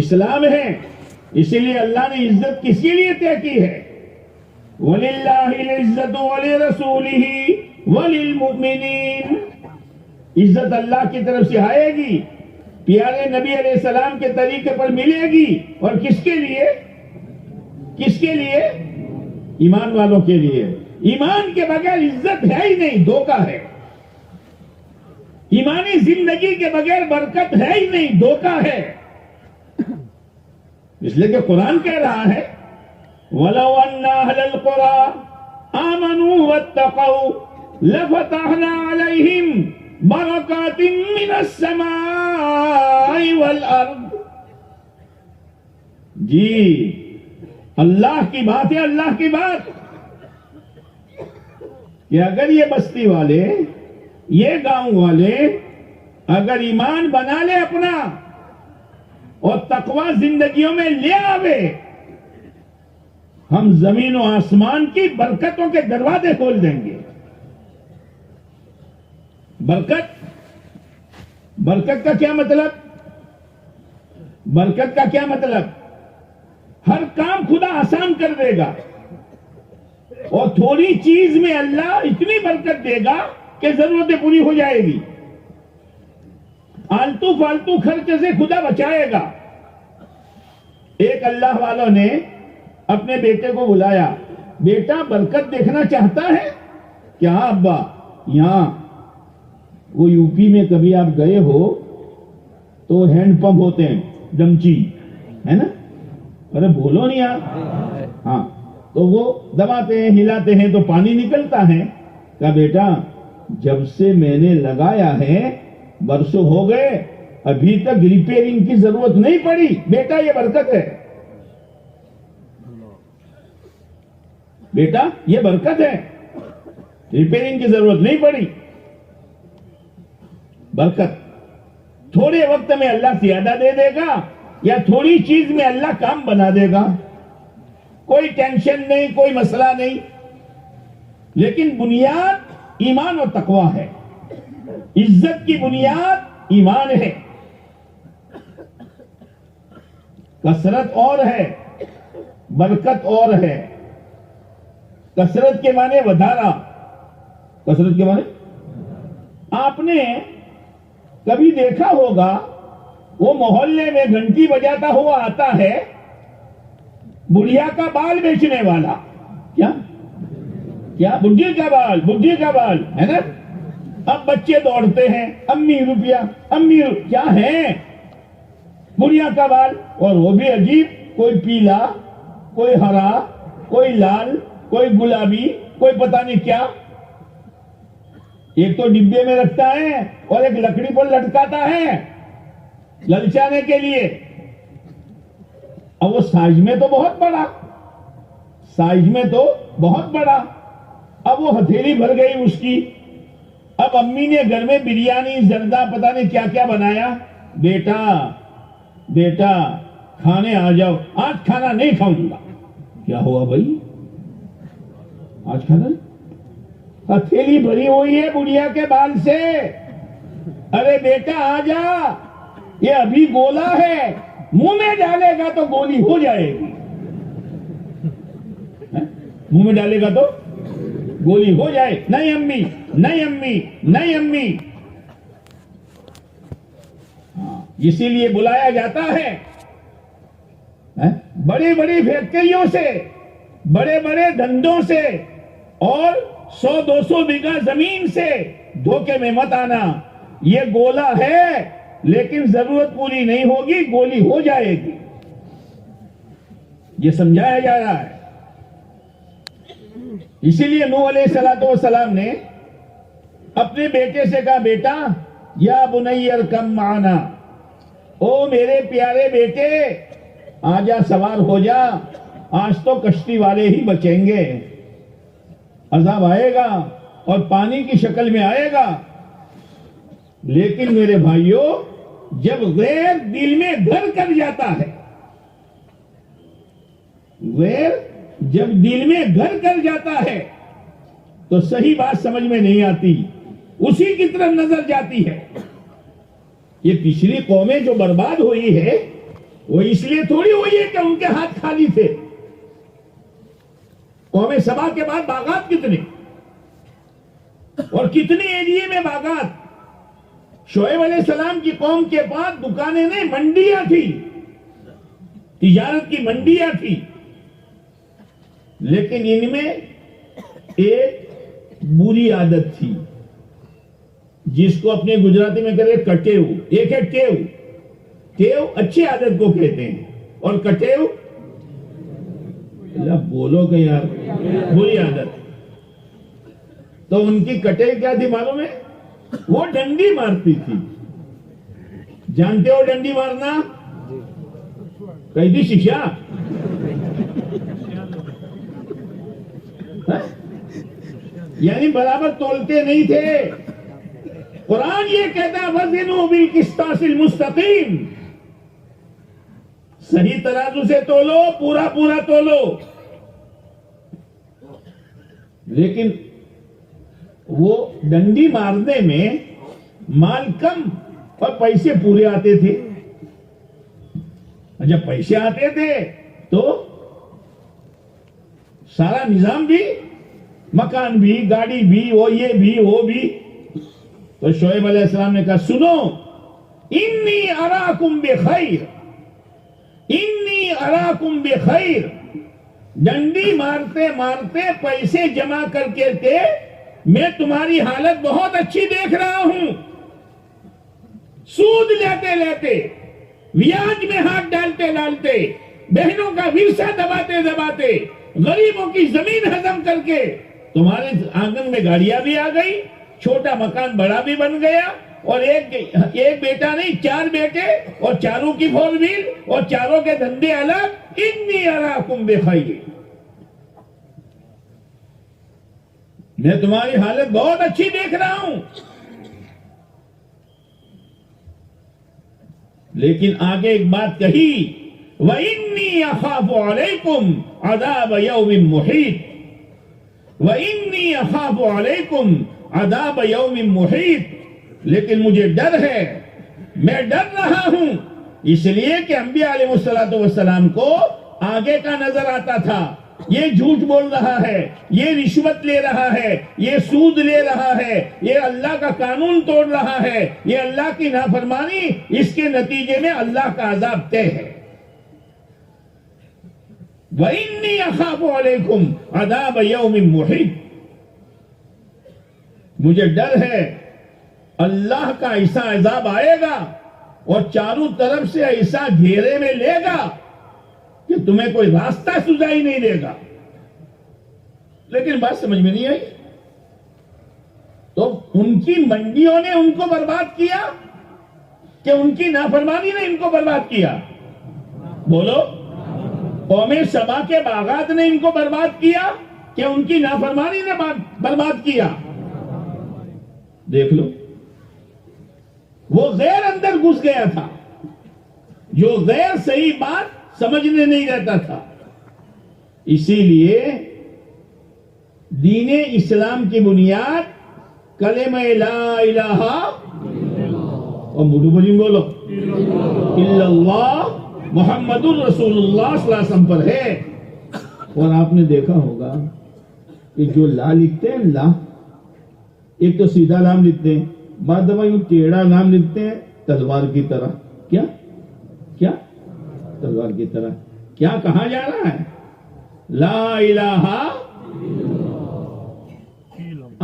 اسلام ہے. اسی لیے اللہ نے عزت کس کے لیے طے کی ہے, وَلِلَّهِ الْعِزَّةُ وَلِرَسُولِهِ وَلِلْمُؤْمِنِينَ. عزت اللہ کی طرف سے آئے گی, پیارے نبی علیہ السلام کے طریقے پر ملے گی, اور کس کے لیے, کس کے لیے, ایمان والوں کے لیے. ایمان کے بغیر عزت ہے ہی نہیں, دھوکہ ہے. ایمانی زندگی کے بغیر برکت ہے ہی نہیں, دھوکہ ہے. اس لیے کہ قرآن کہہ رہا ہے, وَلَوْ أَنَّ أَهْلَ الْقُرَىٰ آمَنُوا وَاتَّقَوْا لَفَتَحْنَا عَلَيْهِمْ بَرَكَاتٍ مِّنَ السَّمَاءِ وَالْأَرْضِ. جی اللہ کی بات ہے, اللہ کی بات, کہ اگر یہ بستی والے, یہ گاؤں والے اگر ایمان بنا لے اپنا اور تقوی زندگیوں میں لے آوے, ہم زمین و آسمان کی برکتوں کے دروازے کھول دیں گے. برکت, برکت کا کیا مطلب, برکت کا کیا مطلب, ہر کام خدا آسان کر دے گا, اور تھوڑی چیز میں اللہ اتنی برکت دے گا کہ ضرورتیں پوری ہو جائے گی. آلتو فالتو خرچ سے خدا بچائے گا. ایک اللہ والوں نے اپنے بیٹے کو بلایا, بیٹا برکت دیکھنا چاہتا ہے کیا ابا؟ یہاں وہ یو پی میں کبھی آپ گئے ہو تو ہینڈ پمپ ہوتے ہیں, ڈمچی ہے نا, ارے بولو نہیں آپ, ہاں, تو وہ دباتے ہیں, ہلاتے ہیں تو پانی نکلتا ہے. کہا بیٹا جب سے میں نے لگایا ہے برسوں ہو گئے, ابھی تک ریپیئرنگ کی ضرورت نہیں پڑی. بیٹا یہ برکت ہے, بیٹا یہ برکت ہے, ریپیئرنگ کی ضرورت نہیں پڑی. برکت. تھوڑے وقت میں اللہ زیادہ دے دے گا یا تھوڑی چیز میں اللہ کام بنا دے گا, کوئی ٹینشن نہیں, کوئی مسئلہ نہیں. لیکن بنیاد ایمان اور تقوی ہے. عزت کی بنیاد ایمان ہے. کثرت اور ہے, برکت اور ہے. کثرت کے معنی ودھارا. کثرت کے معنی آپ نے کبھی دیکھا ہوگا وہ محلے میں گھنٹی بجاتا ہوا آتا ہے, بڑھیا کا بال بیچنے والا. کیا کیا بڈھی کا بال, بڈھی کا بال ہے نا. اب بچے دوڑتے ہیں, امی روپیہ, امی کیا ہے, بڑھیا کا بال. اور وہ بھی عجیب, کوئی پیلا, کوئی ہرا, کوئی لال, کوئی گلابی, کوئی پتہ نہیں کیا. ایک تو ڈبے میں رکھتا ہے اور ایک لکڑی پر لٹکاتا ہے للچانے کے لیے. اب وہ سائز میں تو بہت بڑا, سائز میں تو بہت بڑا. اب وہ ہتھیلی بھر گئی اس کی. اب امی نے گھر میں بریانی, زردہ, پتہ نہیں کیا کیا بنایا. بیٹا بیٹا کھانے آ جاؤ. آج کھانا نہیں کھاؤں گا. کیا ہوا بھائی, آج کھانا نہیں؟ ہتھیلی بھری ہوئی ہے بڑھیا کے بال سے. ارے بیٹا آ جا, یہ ابھی گولا ہے, منہ میں ڈالے گا تو گولی ہو جائے گی. منہ میں ڈالے گا تو گولی ہو جائے. نہیں امی, نہیں امی, نہیں امی. اسی لیے بلایا جاتا ہے بڑی بڑی فیکٹریوں سے, بڑے بڑے دھندوں سے اور 100-200 بیگھہ زمین سے. دھوکے میں مت آنا. یہ گولا ہے لیکن ضرورت پوری نہیں ہوگی, گولی ہو جائے گی. یہ سمجھایا جا رہا ہے. اسی لیے نوح علیہ السلام نے اپنے بیٹے سے کہا, بیٹا یا بنی ارکب معنا, او میرے پیارے بیٹے آجا, سوار ہو جا. آج تو کشتی والے ہی بچیں گے. عذاب آئے گا اور پانی کی شکل میں آئے گا. لیکن میرے بھائیوں, جب غیر دل میں گھر کر جاتا ہے, غیر جب دل میں گھر کر جاتا ہے تو صحیح بات سمجھ میں نہیں آتی, اسی کی طرف نظر جاتی ہے. یہ پچھلی قومیں جو برباد ہوئی ہے وہ اس لیے تھوڑی ہوئی ہے کہ ان کے ہاتھ خالی تھے. قوم سبا کے بعد باغات کتنے اور کتنے ایریے میں باغات. شعیب علیہ السلام کی قوم کے پاس دکانیں نہیں, منڈیاں تھی, تجارت کی منڈیاں تھی. لیکن ان میں ایک بری عادت تھی جس کو اپنے گجراتی میں کرے کٹیو. ایک ہے ٹیو. ٹیو اچھی عادت کو کہتے ہیں اور کٹیو بولو کہ یار بری عادت. تو ان کی کٹے کیا تھی معلوم ہے؟ وہ ڈنڈی مارتی تھی. جانتے ہو ڈنڈی مارنا؟ کہیں دی شکشا. یعنی برابر تولتے نہیں تھے. قرآن یہ کہتا ہے وزنوا بالقسطاس المستقیم, صحیح ترازو سے تولو, پورا پورا تولو. لیکن وہ ڈنڈی مارنے میں مال کم اور پیسے پورے آتے تھے. جب پیسے آتے تھے تو سارا نظام بھی, مکان بھی, گاڑی بھی, وہ یہ بھی, وہ بھی. تو شعیب علیہ السلام نے کہا, سنو, انی اراکم بخیر, انی اراکم بخیر. ڈنڈی مارتے مارتے پیسے جمع کر کے میں تمہاری حالت بہت اچھی دیکھ رہا ہوں. سود لیتے لیتے, بیاج میں ہاتھ ڈالتے ڈالتے, بہنوں کا ورثہ دباتے دباتے, غریبوں کی زمین ہضم کر کے تمہارے آنگن میں گاڑیاں بھی آ گئی, چھوٹا مکان بڑا بھی بن گیا, اور ایک بیٹا نہیں 4 بیٹے, اور چاروں کی 4 ویل, اور چاروں کے دھندے الگ. انی اراکم بخیر, میں تمہاری حالت بہت اچھی دیکھ رہا ہوں. لیکن آگے ایک بات کہی وَإِنِّي أَخَافُ عَلَيْكُمْ عَذَابَ يَوْمٍ مُحِيطٍ وَإِنِّي أَخَافُ عَلَيْكُمْ عَذَابَ يَوْمٍ مُحِيطٍ لیکن مجھے ڈر ہے، میں ڈر رہا ہوں، اس لیے کہ انبیاء علیہ السلام کو آگے کا نظر آتا تھا، یہ جھوٹ بول رہا ہے، یہ رشوت لے رہا ہے، یہ سود لے رہا ہے، یہ اللہ کا قانون توڑ رہا ہے، یہ اللہ کی نافرمانی، اس کے نتیجے میں اللہ کا عذاب طے ہے۔ وَإِنِّي أَخَافُ عَلَيْكُمْ عَذَابَ يَوْمٍ مُحِيطٍ مجھے ڈر ہے اللہ کا ایسا عذاب آئے گا اور چاروں طرف سے ایسا گھیرے میں لے گا کہ تمہیں کوئی راستہ سجائی نہیں دے گا۔ لیکن بات سمجھ میں نہیں آئی، تو ان کی منڈیوں نے ان کو برباد کیا کہ ان کی نافرمانی نے ان کو برباد کیا؟ بولو، قوم سبا کے باغات نے ان کو برباد کیا کہ ان کی نافرمانی نے برباد کیا؟ دیکھ لو، وہ غیر اندر گھس گیا تھا، جو غیر صحیح بات سمجھنے نہیں رہتا تھا۔ اسی لیے دین اسلام کی بنیاد کلمہ لا الہ اور مدو بجن بولو الا اللہ محمد الرسول اللہ صلی اللہ علیہ وسلم پر ہے۔ اور آپ نے دیکھا ہوگا کہ جو لا لکھتے ہیں، لا ایک تو سیدھا نام لکھتے ہیں، بعد دفعہ یوں ٹیڑھا نام لکھتے ہیں تلوار کی طرح۔ کیا کیا تلوار کی طرح کیا کہا جا رہا ہے؟ لا الہ۔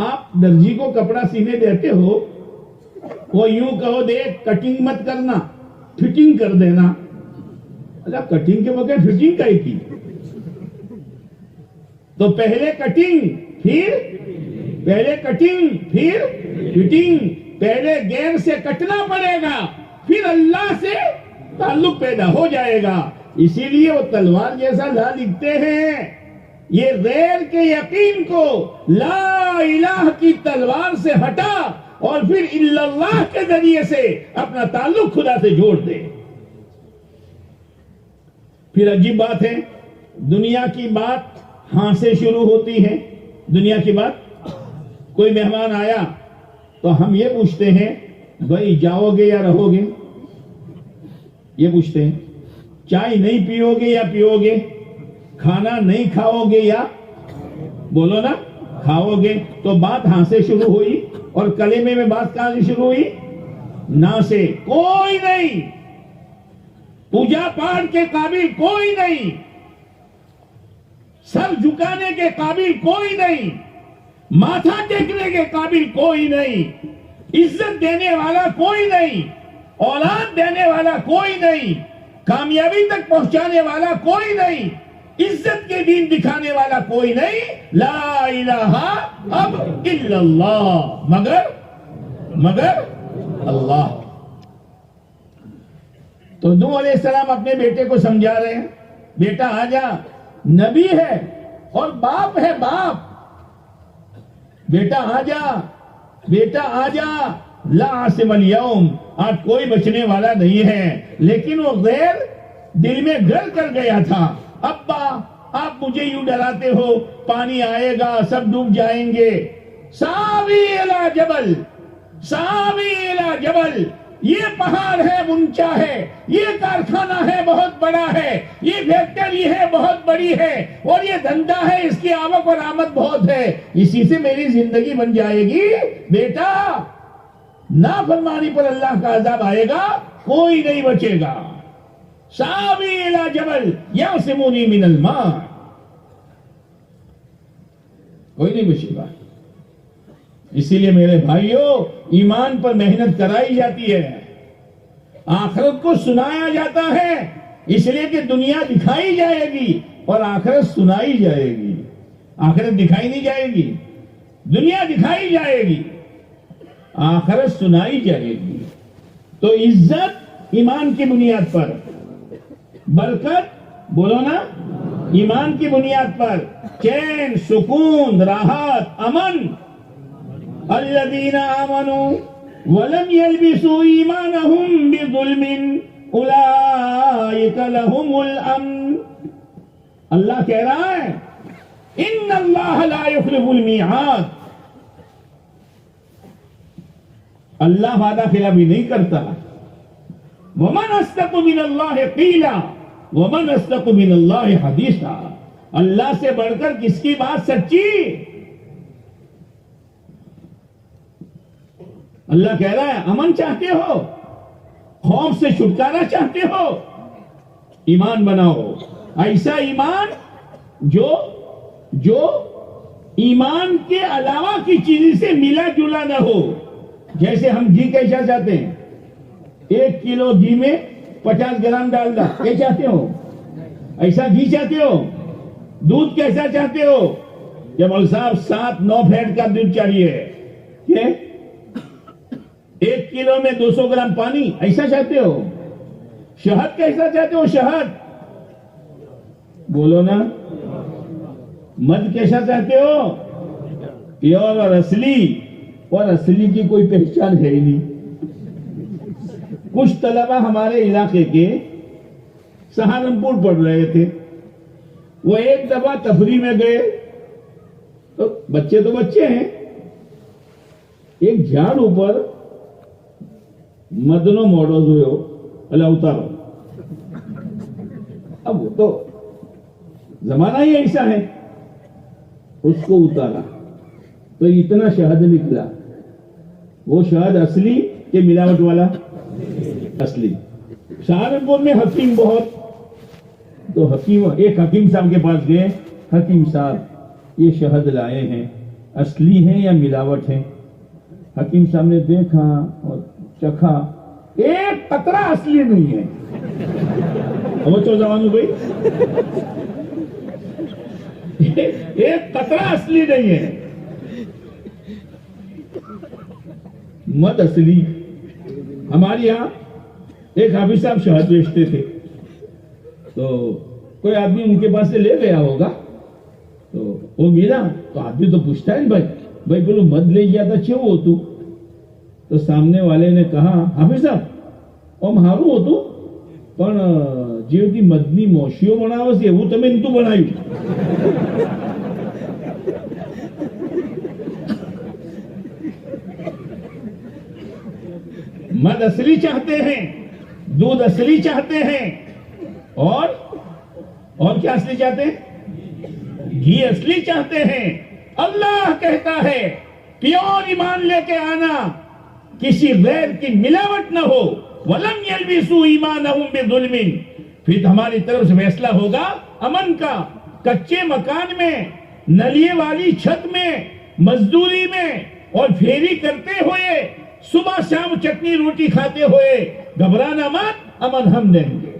آپ درجی کو کپڑا سینے دیتے ہو، وہ یوں کہو دیکھ کٹنگ مت کرنا، فٹنگ کر دینا۔ اللہ، کٹنگ کے بغیر فٹنگ کا ہی کی؟ تو پہلے کٹنگ پھر فٹنگ، پہلے غیر سے کٹنا پڑے گا، پھر اللہ سے تعلق پیدا ہو جائے گا۔ اسی لیے وہ تلوار جیسا لا لکھتے ہیں، یہ غیر کے یقین کو لا الہ کی تلوار سے ہٹا اور پھر الا اللہ کے ذریعے سے اپنا تعلق خدا سے جوڑ دے۔ پھر عجیب بات ہے، دنیا کی بات ہاں سے شروع ہوتی ہے۔ دنیا کی بات، کوئی مہمان آیا تو ہم یہ پوچھتے ہیں بھائی جاؤ گے یا رہو گے؟ یہ پوچھتے ہیں۔ چائے نہیں پیو گے یا پیو گے؟ کھانا نہیں کھاؤ گے یا بولو نا کھاؤ گے؟ تو بات ہاں سے شروع ہوئی، اور کلمے میں بات کہاں سے شروع ہوئی؟ نہ سے۔ کوئی نہیں، پوجا پاٹ کے قابل کوئی نہیں، سر جھکانے کے قابل کوئی نہیں، ماتھا ٹیکنے کے قابل کوئی نہیں، عزت دینے والا کوئی نہیں، اولاد دینے والا کوئی نہیں، کامیابی تک پہنچانے والا کوئی نہیں، عزت کے دین دکھانے والا کوئی نہیں۔ لا الہ اب الا اللہ، مگر اللہ۔ تو نوح علیہ السلام اپنے بیٹے کو سمجھا رہے ہیں، بیٹا آ جا، نبی ہے اور باپ ہے، باپ، بیٹا آ جا، لا عاصم اليوم، آج کوئی بچنے والا نہیں ہے۔ لیکن وہ غیر دل میں گھر کر گیا تھا، ابا آپ مجھے یوں ڈراتے ہو، پانی آئے گا سب ڈوب جائیں گے۔ ساوی الی جبل، ساوی الی جبل، یہ پہاڑ ہے اونچا ہے، یہ کارخانہ ہے بہت بڑا ہے، یہ فیکٹری ہے بہت بڑی ہے، اور یہ دھندا ہے، اس کی آمد اور آمد بہت ہے، اسی سے میری زندگی بن جائے گی۔ بیٹا، نافرمانی پر اللہ کا عذاب آئے گا، کوئی نہیں بچے گا۔ ساوی الی جبل یعصمنی من الماء، کوئی نہیں بچے گا۔ اسی لیے میرے بھائیوں، ایمان پر محنت کرائی جاتی ہے، آخرت کو سنایا جاتا ہے، اس لیے کہ دنیا دکھائی جائے گی اور آخرت سنائی جائے گی۔ آخرت دکھائی نہیں جائے گی، دنیا دکھائی جائے گی، آخرت سنائی جائے گی۔ تو عزت ایمان کی بنیاد پر، برکت بولو نا ایمان کی بنیاد پر، چین، سکون، راحت، امن۔ الذین آمنوا ولم يلبسوا ایمانهم بظلم اولئک لہم الامن. اللہ کہہ رہا ہے ان اللہ لا یخلف المیعاد. اللہ وعدہ خلافی نہیں کرتا. ومن اصدق من اللہ قیلا ومن اصدق من اللہ حدیثا. اللہ سے بڑھ کر کس کی بات سچی؟ اللہ کہہ رہا ہے امن چاہتے ہو, خوف سے چھٹکارا چاہتے ہو, ایمان بناؤ. ایسا ایمان جو ایمان کے علاوہ کی چیز سے ملا جلا نہ ہو. جیسے ہم گھی کیسا چاہتے ہیں, 1 کلو گھی میں 50 گرام ڈال دا, کیا چاہتے ہو؟ ایسا گھی چاہتے ہو؟ دودھ کیسا چاہتے ہو؟ کہ مول صاحب 7-9 فیٹ کا دودھ چاہیے. 1 کلو میں 200 گرام پانی, ایسا چاہتے ہو؟ شہد کیسا چاہتے ہو؟ شہد بولو نا. مد کیسا چاہتے ہو؟ پیور اور اصلی. اور اصلی کی کوئی پہچان ہے ہی نہیں. کچھ طلبہ ہمارے علاقے کے سہارنپور پڑھ رہے تھے. وہ ایک دفعہ تفریح میں گئے تو بچے ہیں, ایک جھاڑ اوپر مدنو موڑو جو اللہ اتارو. اب وہ تو زمانہ ہی ایسا ہے. اس کو اتارا تو اتنا شہد نکلا. وہ شہد اصلی کہ ملاوٹ والا؟ اصلی. سہارنپور میں حکیم بہت, تو ایک حکیم صاحب کے پاس گئے. حکیم صاحب یہ شہد لائے ہیں, اصلی ہیں یا ملاوٹ ہیں؟ حکیم صاحب نے دیکھا اور چکھا, ایک قطرہ اصلی نہیں ہے. وہ چوزوانو بھائی, ایک قطرہ اصلی نہیں ہے. مد اصلی. ہمارے یہاں ایک حافظ صاحب شہد بیچتے تھے, تو کوئی آدمی ان کے پاس سے لے گیا ہوگا, تو وہ ملا تو آدمی تو پوچھتا ہے بھائی بولو مد لے گیا تھا چھو ہو تو سامنے والے نے کہا حافظ صاحب ام ہارو ہو تو પણ જે મદની મોશીઓ બનાવે છે એવું તમે નતું બનાવ્યું. مد اصلی چاہتے ہیں, دودھ اصلی چاہتے ہیں, اور کیا اصلی چاہتے ہیں؟ گھی اصلی چاہتے ہیں. اللہ کہتا ہے پیور ایمان لے کے آنا, کسی غیر کی ملاوٹ نہ ہو. وَلَمْ يَلْبِسُوا إِيمَانَهُمْ بِظُلْمٍ. پھر ہماری طرف سے فیصلہ ہوگا امن کا. کچے مکان میں, نلیے والی چھت میں, مزدوری میں, اور پھیری کرتے ہوئے, صبح شام چٹنی روٹی کھاتے ہوئے گھبرانا مت. امن ہم دیں گے,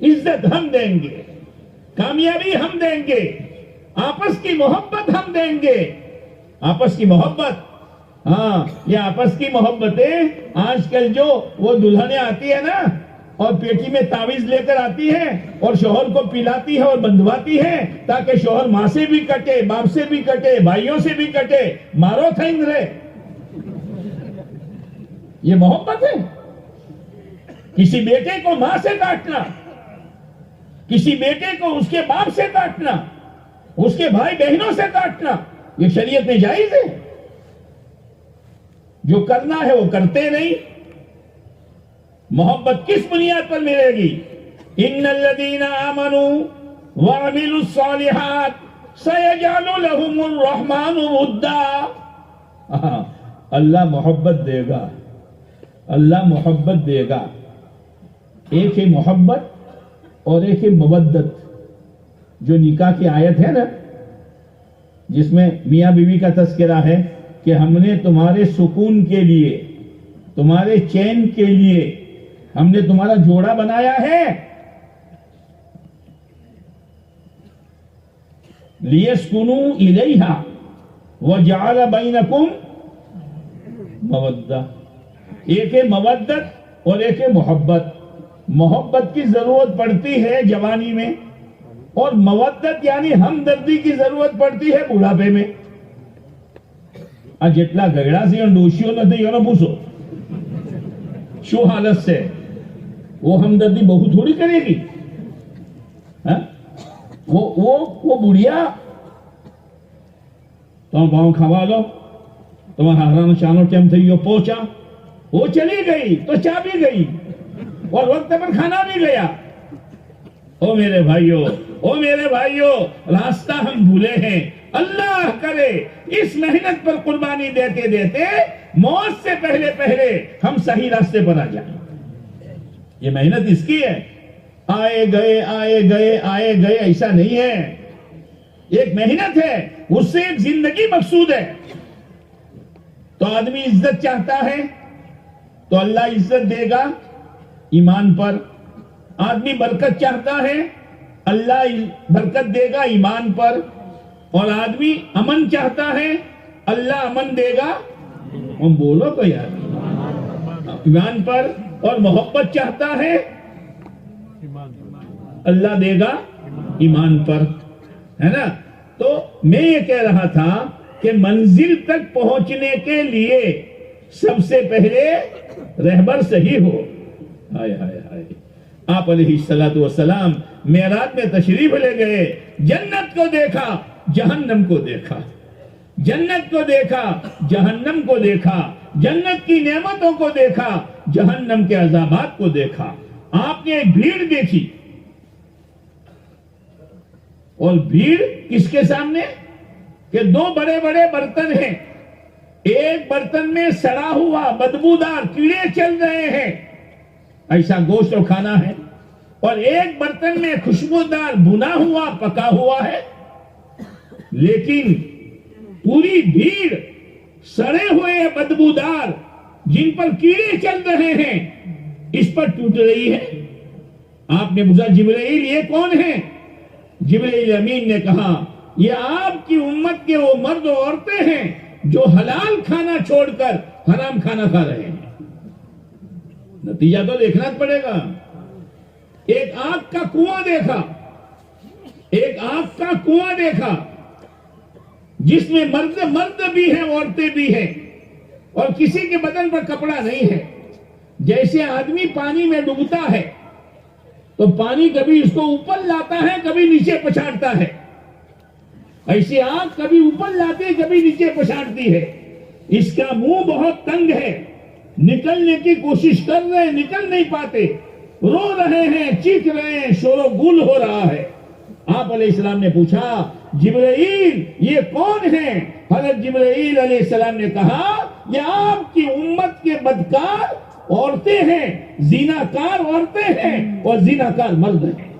عزت ہم دیں گے, کامیابی ہم دیں گے, آپس کی محبت ہم دیں گے. آپس کی محبت, ہاں یہ آپس کی محبتیں آج کل جو وہ دلہنیں آتی ہے نا اور پیٹی میں تعویذ لے کر آتی ہے اور شوہر کو پلاتی ہے اور بندھواتی ہے تاکہ شوہر ماں سے بھی کٹے, باپ سے بھی کٹے, بھائیوں سے بھی کٹے, مارو تھینگ رہے. یہ محبت ہے. کسی بیٹے کو ماں سے کاٹنا, کسی بیٹے کو اس کے باپ سے کاٹنا, اس کے بھائی بہنوں سے کاٹنا, یہ شریعت میں جائز ہے. جو کرنا ہے وہ کرتے نہیں. محبت کس بنیاد پر ملے گی؟ ان الذین آمنوا وعملوا الصالحات سیجعل لهم الرحمن ودا. اللہ محبت دے گا, اللہ محبت دے گا. ایک ہے محبت اور ایک ہے مودت. جو نکاح کی آیت ہے نا جس میں میاں بیوی کا تذکرہ ہے کہ ہم نے تمہارے سکون کے لیے, تمہارے چین کے لیے ہم نے تمہارا جوڑا بنایا ہے. لِيَسْكُنُوا إِلَيْهَا وَجَعَلَ بَيْنَكُمْ مَوَدَّةً. ایک ہے مودت اور ایک ہے محبت. محبت کی ضرورت پڑتی ہے جوانی میں, اور مودت یعنی ہمدردی کی ضرورت پڑتی ہے بڑھاپے میں. જેટલા ગયડા છે ડોશીઓ નથી એનો પૂછો શું હાલત છે. وہ ہمدردی بہو تھوڑی کرے گی. ہاں؟ وہ بڑھیا تم پاؤں کھوا لو, تمہارا ہران چانو ٹیم تھی یہ پہنچا, وہ چلی گئی تو چا بھی گئی اور وقت پر کھانا بھی گیا. او میرے بھائیوں, راستہ ہم بھولے ہیں. اللہ کرے اس محنت پر قربانی دیتے دیتے موت سے پہلے ہم صحیح راستے پر آ جائیں. یہ محنت اس کی ہے, آئے گئے ایسا نہیں ہے. ایک محنت ہے, اس سے ایک زندگی مقصود ہے. تو آدمی عزت چاہتا ہے تو اللہ عزت دے گا ایمان پر. آدمی برکت چاہتا ہے, اللہ برکت دے گا ایمان پر. اور آدمی امن چاہتا ہے, اللہ امن دے گا, ہم بولو تو یار, ایمان پر. اور محبت چاہتا ہے, اللہ دے گا ایمان پر, ہے نا. تو میں یہ کہہ رہا تھا کہ منزل تک پہنچنے کے لیے سب سے پہلے رہبر صحیح ہو. ہائے ہائے ہائے, آپ علیہ السلام معراج میں تشریف لے گئے, جنت کو دیکھا, جہنم کو دیکھا, جنت کو دیکھا, جہنم کو دیکھا, جنت کی نعمتوں کو دیکھا, جہنم کے عذابات کو دیکھا. آپ نے ایک بھیڑ دیکھی, اور بھیڑ کس کے سامنے کہ دو بڑے بڑے برتن ہیں. ایک برتن میں سڑا ہوا بدبودار کیڑے چل رہے ہیں, ایسا گوشت و کھانا ہے. اور ایک برتن میں خوشبودار بھنا ہوا پکا ہوا ہے. لیکن پوری بھیڑ سڑے ہوئے بدبودار جن پر کیڑے چل رہے ہیں اس پر ٹوٹ رہی ہے. آپ نے پوچھا جبرائیل یہ کون ہے؟ جبرائیل امین نے کہا یہ آپ کی امت کے وہ مرد و عورتیں ہیں جو حلال کھانا چھوڑ کر حرام کھانا کھا رہے ہیں. نتیجہ تو دیکھنا پڑے گا. ایک آگ کا کنواں دیکھا, ایک آگ کا کنواں دیکھا جس میں مرد بھی ہیں, عورتیں بھی ہیں, اور کسی کے بدن پر کپڑا نہیں ہے. جیسے آدمی پانی میں ڈوبتا ہے تو پانی کبھی اس کو اوپر لاتا ہے, کبھی نیچے پچھاڑتا ہے, ایسی آگ کبھی اوپر لاتی, کبھی نیچے پچھاڑتی ہے. اس کا منہ بہت تنگ ہے, نکلنے کی کوشش کر رہے ہیں, نکل نہیں پاتے, رو رہے ہیں, چیخ رہے ہیں, شور و گل ہو رہا ہے. آپ علیہ السلام نے پوچھا جبرائیل یہ کون ہیں؟ حضرت جبرائیل علیہ السلام نے کہا یہ آپ کی امت کے بدکار عورتیں ہیں, زیناکار عورتیں ہیں اور زیناکار مرد ہیں.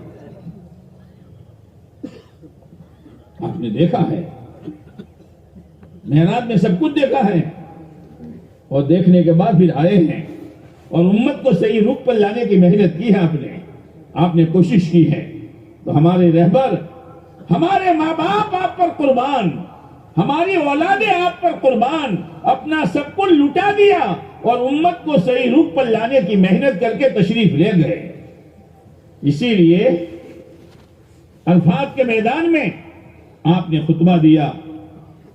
آپ نے دیکھا ہے, معراج میں سب کچھ دیکھا ہے, اور دیکھنے کے بعد پھر آئے ہیں اور امت کو صحیح رخ پر لانے کی محنت کی ہے. آپ نے کوشش کی ہے. تو ہمارے رہبر, ہمارے ماں باپ آپ پر قربان, ہماری اولادیں آپ پر قربان, اپنا سب کچھ لٹا دیا اور امت کو صحیح رخ پر لانے کی محنت کر کے تشریف لے گئے. اسی لیے عرفات کے میدان میں آپ نے خطبہ دیا.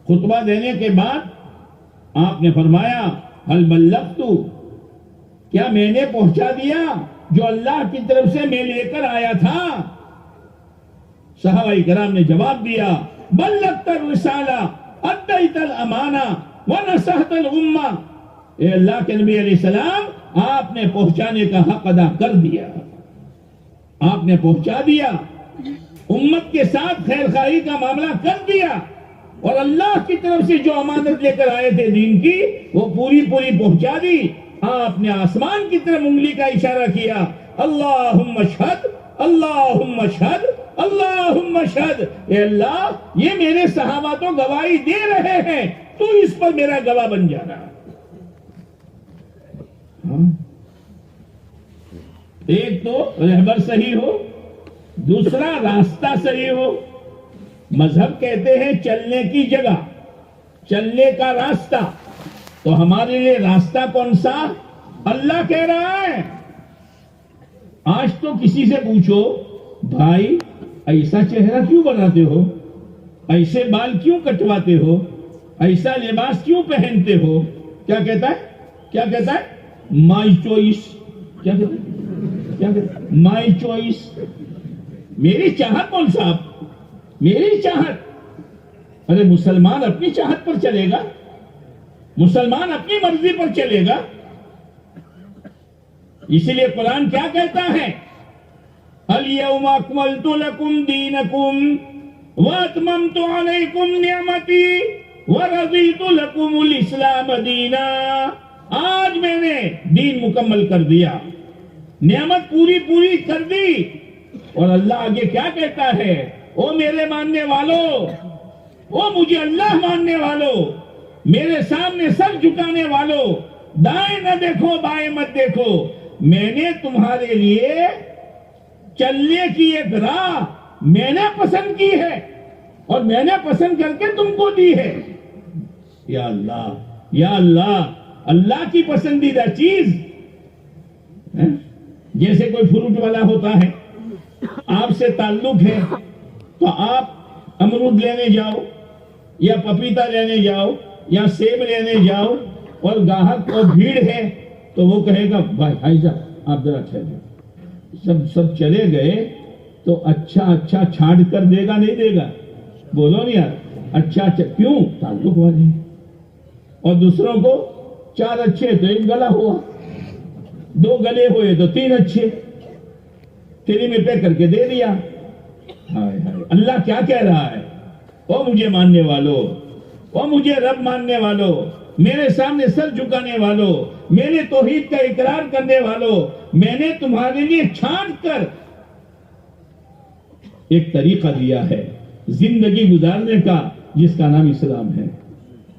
خطبہ دینے کے بعد آپ نے فرمایا هل بلغت, کیا میں نے پہنچا دیا جو اللہ کی طرف سے میں لے کر آیا تھا؟ صحابہ کرام نے جواب دیا بلغت الرسالہ ادیت الامانہ ونصحت الامہ. اے اللہ کے نبی علیہ السلام آپ نے پہنچانے کا حق ادا کر دیا, آپ نے پہنچا دیا, امت کے ساتھ خیر خواہی کا معاملہ کر دیا, اور اللہ کی طرف سے جو امانت لے کر آئے تھے دین کی وہ پوری پہنچا دی. آپ نے آسمان کی طرف انگلی کا اشارہ کیا, اللہم اشہد اللہم اشہد اللہم اشہد. اے اللہ یہ میرے صحابہ تو گواہی دے رہے ہیں, تو اس پر میرا گواہ بن جانا. ایک تو رہبر صحیح ہو, دوسرا راستہ صحیح ہو. مذہب کہتے ہیں چلنے کی جگہ, چلنے کا راستہ. تو ہمارے لیے راستہ کون سا؟ اللہ کہہ رہا ہے. آج تو کسی سے پوچھو بھائی ایسا چہرہ کیوں بناتے ہو, ایسے بال کیوں کٹواتے ہو, ایسا لباس کیوں پہنتے ہو, کیا کہتا ہے؟ کیا کہتا ہے؟ My choice. کیا کہتا ہے؟ کیا کہتے مائی چوائس، میری چاہت کون صاحب، میری چاہت؟ ارے مسلمان اپنی چاہت پر چلے گا، مسلمان اپنی مرضی پر چلے گا. اسی لیے قرآن کیا کہتا ہے؟ اليوم اکملت لکم دینکم واتممت علیکم نعمتی ورضیت لکم الاسلام دینا. آج میں نے دین مکمل کر دیا، نعمت پوری کر دی. اور اللہ آگے کیا کہتا ہے؟ او میرے ماننے والوں، او مجھے اللہ ماننے والوں، میرے سامنے سر جھکانے والوں، دائیں نہ دیکھو بائیں مت دیکھو، میں نے تمہارے لیے چلنے کی ایک راہ میں نے پسند کی ہے اور میں نے پسند کر کے تم کو دی ہے. یا اللہ، یا اللہ، اللہ کی پسندیدہ چیز. جیسے کوئی فروٹ والا ہوتا ہے، آپ سے تعلق ہے تو آپ امرود لینے جاؤ یا پپیتا لینے جاؤ یا سیب لینے جاؤ، اور گاہک اور بھیڑ ہے تو وہ کہے گا بھائی صاحب آپ ذرا ٹھہرو. سب چلے گئے تو اچھا چھانٹ کر دے گا نہیں دے گا؟ بولو نہیں یار. اچھا کیوں؟ تعلق والے. اور دوسروں کو 4 اچھے تو 1 گلا ہوا، 2 گلے ہوئے تو 3 اچھے، تیری میں پیک کر کے دے دیا. ہائے ہائے، اللہ کیا کہہ رہا ہے؟ او مجھے ماننے والو، او مجھے رب ماننے والو، میرے سامنے سر جھکانے والو، میرے توحید کا اقرار کرنے والو، میں نے تمہارے لیے چھانٹ کر ایک طریقہ دیا ہے زندگی گزارنے کا، جس کا نام اسلام ہے.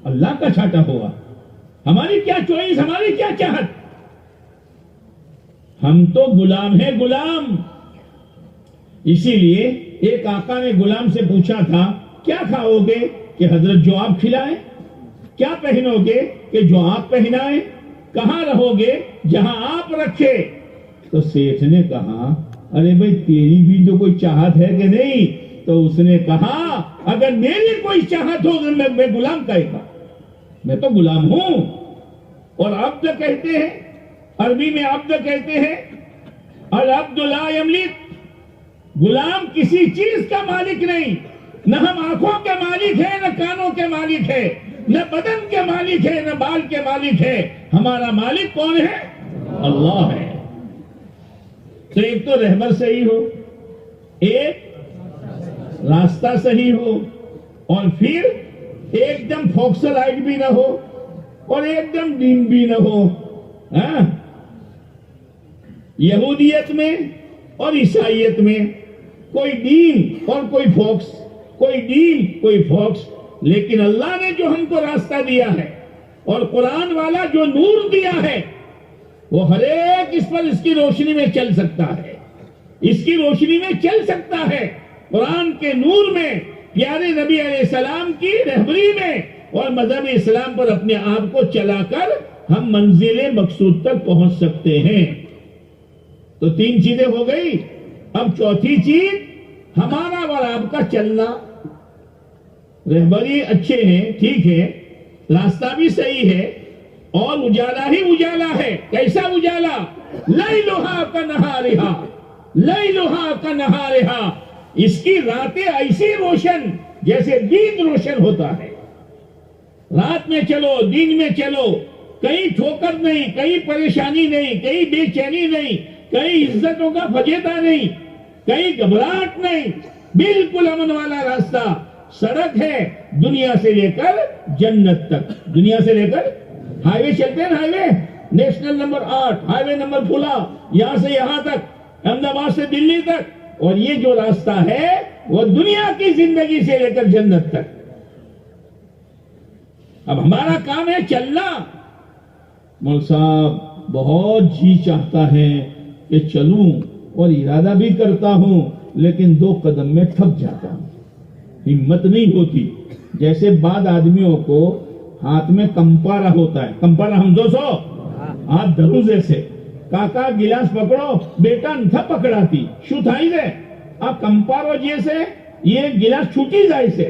اللہ کا چھاٹا ہوا. ہماری کیا چوائس، ہماری کیا چاہت؟ ہم تو غلام ہیں، غلام. اسی لیے ایک آقا نے غلام سے پوچھا تھا کیا کھاؤ گے؟ کہ حضرت جو آپ کھلائیں. کیا پہنو گے؟ کہ جو آپ پہنائیں. کہاں رہو گے؟ جہاں آپ رکھے. تو سیٹھ نے کہا ارے بھائی تیری بھی تو کوئی چاہت ہے کہ نہیں؟ تو اس نے کہا اگر میری کوئی چاہت ہو تو میں غلام کا ہی تھا، میں تو غلام ہوں. اور عبد کہتے ہیں، عربی میں عبد کہتے ہیں العبد لا یملک. غلام کسی چیز کا مالک نہیں. نہ ہم آنکھوں کے مالک ہیں، نہ کانوں کے مالک ہے، نہ بدن کے مالک ہے، نہ بال کے مالک ہے. ہمارا مالک کون ہے؟ اللہ ہے. تو ایک تو رہبر صحیح ہو، ایک راستہ صحیح ہو، اور پھر ایک دم فوکسلائٹ بھی نہ ہو اور ایک دم دین بھی نہ ہو. یہودیت میں اور عیسائیت میں کوئی دین اور کوئی فوکس، کوئی دین کوئی فوکس. لیکن اللہ نے جو ہم کو راستہ دیا ہے اور قرآن والا جو نور دیا ہے، وہ ہر ایک اس پر اس کی روشنی میں چل سکتا ہے، اس کی روشنی میں چل سکتا ہے. قرآن کے نور میں، پیارے نبی علیہ السلام کی رہبری میں اور مذہب اسلام پر اپنے آپ کو چلا کر ہم منزل مقصود تک پہنچ سکتے ہیں. تو 3 چیزیں ہو گئی. اب چوتھی چیز ہمارا اور آپ کا چلنا. رہبری اچھے ہیں، ٹھیک ہے، راستہ بھی صحیح ہے، اور اجالا ہی اجالا ہے. کیسا اجالا؟ لیلھا کنہارھا، لیلھا کنہارھا. اس کی راتیں ایسی روشن جیسے دن روشن ہوتا ہے. رات میں چلو، دن میں چلو، کہیں ٹھوکر نہیں، کہیں پریشانی نہیں، کہیں بے چینی نہیں، کہیں عزتوں کا فجیتا نہیں، کہیں گھبراہٹ نہیں. بالکل امن والا راستہ. سڑک ہے دنیا سے لے کر جنت تک. دنیا سے لے کر ہائی وے چلتے ہیں، highway national number 8، highway number 16، یہاں سے یہاں تک، احمد آباد سے دلی تک. اور یہ جو راستہ ہے وہ دنیا کی زندگی سے لے کر جنت تک. اب ہمارا کام ہے چلنا. مول صاحب بہت جی چاہتا ہے کہ چلوں اور ارادہ بھی کرتا ہوں، لیکن 2 قدم میں تھک جاتا ہوں، ہمت نہیں ہوتی. جیسے بعض آدمیوں کو ہاتھ میں کمپارا ہوتا ہے. کمپارا ہم 200 ہاتھ دھرو جیسے کاکا گلاس پکڑو بیٹا نہ پکڑاتی شو تھائی دے آپ کمپارو جیسے یہ گلاس چھوٹی جائے سے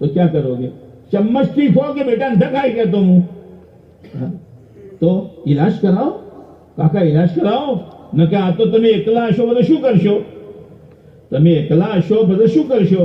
تو کیا کرو گے؟ چمچ ٹھیک ہو کہ بیٹا نہ کھائی گے تم. تو علاج کراؤ کاکا، علاج کراؤ. ન કે આ તો તમે એકલા હશો, બધું શું કરશો? તમે એકલા હશો, બધું શું કરશો?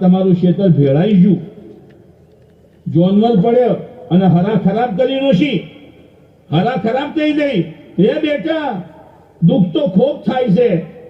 તમારું શેતર ભેળાઈ ગયું, જોનવલ પડ્યો અને હરા ખરાબ કરી નોશી, હરા ખરાબ થઈ ગઈ। એ બેટા દુઃખ તો ખૂબ થાય છે,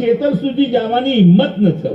શેતર સુધી જવાની હિંમત ન થયો।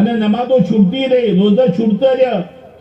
અને નમાઝો છૂટતી રહી, રોજા છૂટતા રહ્યા,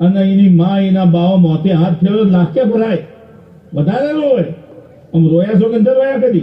અને એની માં એના બાવા મોતે હાથ ફેરવે લાખે ભરાય, વધારે રોવે। આમ રોયા છો કે અંદર રોયા કદી?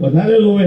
વધારે રોવે।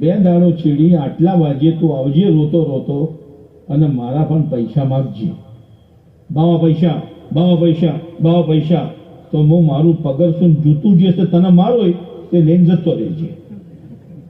બે દાડો ચીડી આટલા વાગે તું આવજે રોતો રોતો અને મારા પણ પૈસા માગજે, બાવા પૈસા, બાવા પૈસા, બાવા પૈસા। તો હું મારું પગરસું જૂતું જે છે તને મારો તે લઈને જતો રહેજે।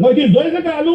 મોથી જોઈ શકે આલુ।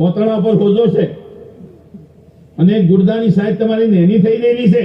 પોતળા પર હોજો છે અને ગુર્દાની સાઈડ તમારી નેની થઈ ગયેલી છે.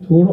થોડો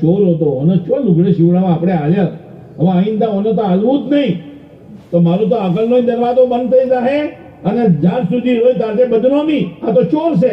ચોર હતો અને ચો લુગડે શિવડાવા આપણે હાલ્યા, હવે આઈંદા ઓને તો હાલવું જ નહીં, તો મારું તો આગળનો દરવાજો બંધ થઈ જાય અને જ્યાં સુધી હોય ત્યારે બદનામી. આ તો ચોર છે.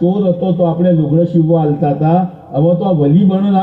ચોર હતો તો આપણે લુગડા શીવવા હાલતા હતા, હવે તો આ વલી બનો ના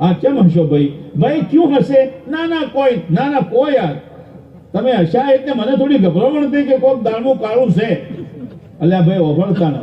આ કેમ હશો ભાઈ? ભાઈ ક્યું હશે? ના કોઈ યાર તમે હશા એટલે મને થોડી ગભરામણ થઈ કે કોક દાણું કાળું છે. અલ્યા ભાઈ ઓભળતા ના,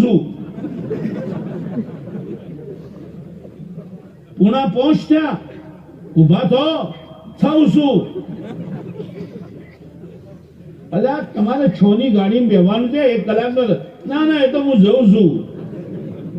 છું. પુણા પહોંચતા ઉભા થઉં છું. અલ્યા તમારે 6 ની ગાડીમાં બેવાનું છે, 1 કલાકનો. ના એ તો હું જઉં છું.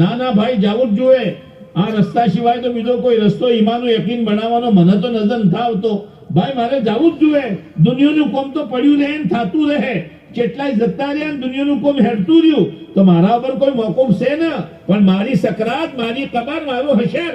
ના ભાઈ જાવું જ જોઈએ. આ રસ્તા સિવાય તો બીજો કોઈ રસ્તો ઈમાનનું યકીન બનાવવાનો મને તો નજર નથી આવતો. ભાઈ મારે જાવું જ જોઈએ. દુનિયાનું કોમ તો પડ્યું રહે ને થાતું રહે. કેટલાય જતા રહ્યા ને દુનિયાનું કોમ હેડતું રહ્યું તો મારા ઉપર કોઈ મોકૂફ છે ને, પણ મારી સકરાત, મારી કબર, મારો હશર.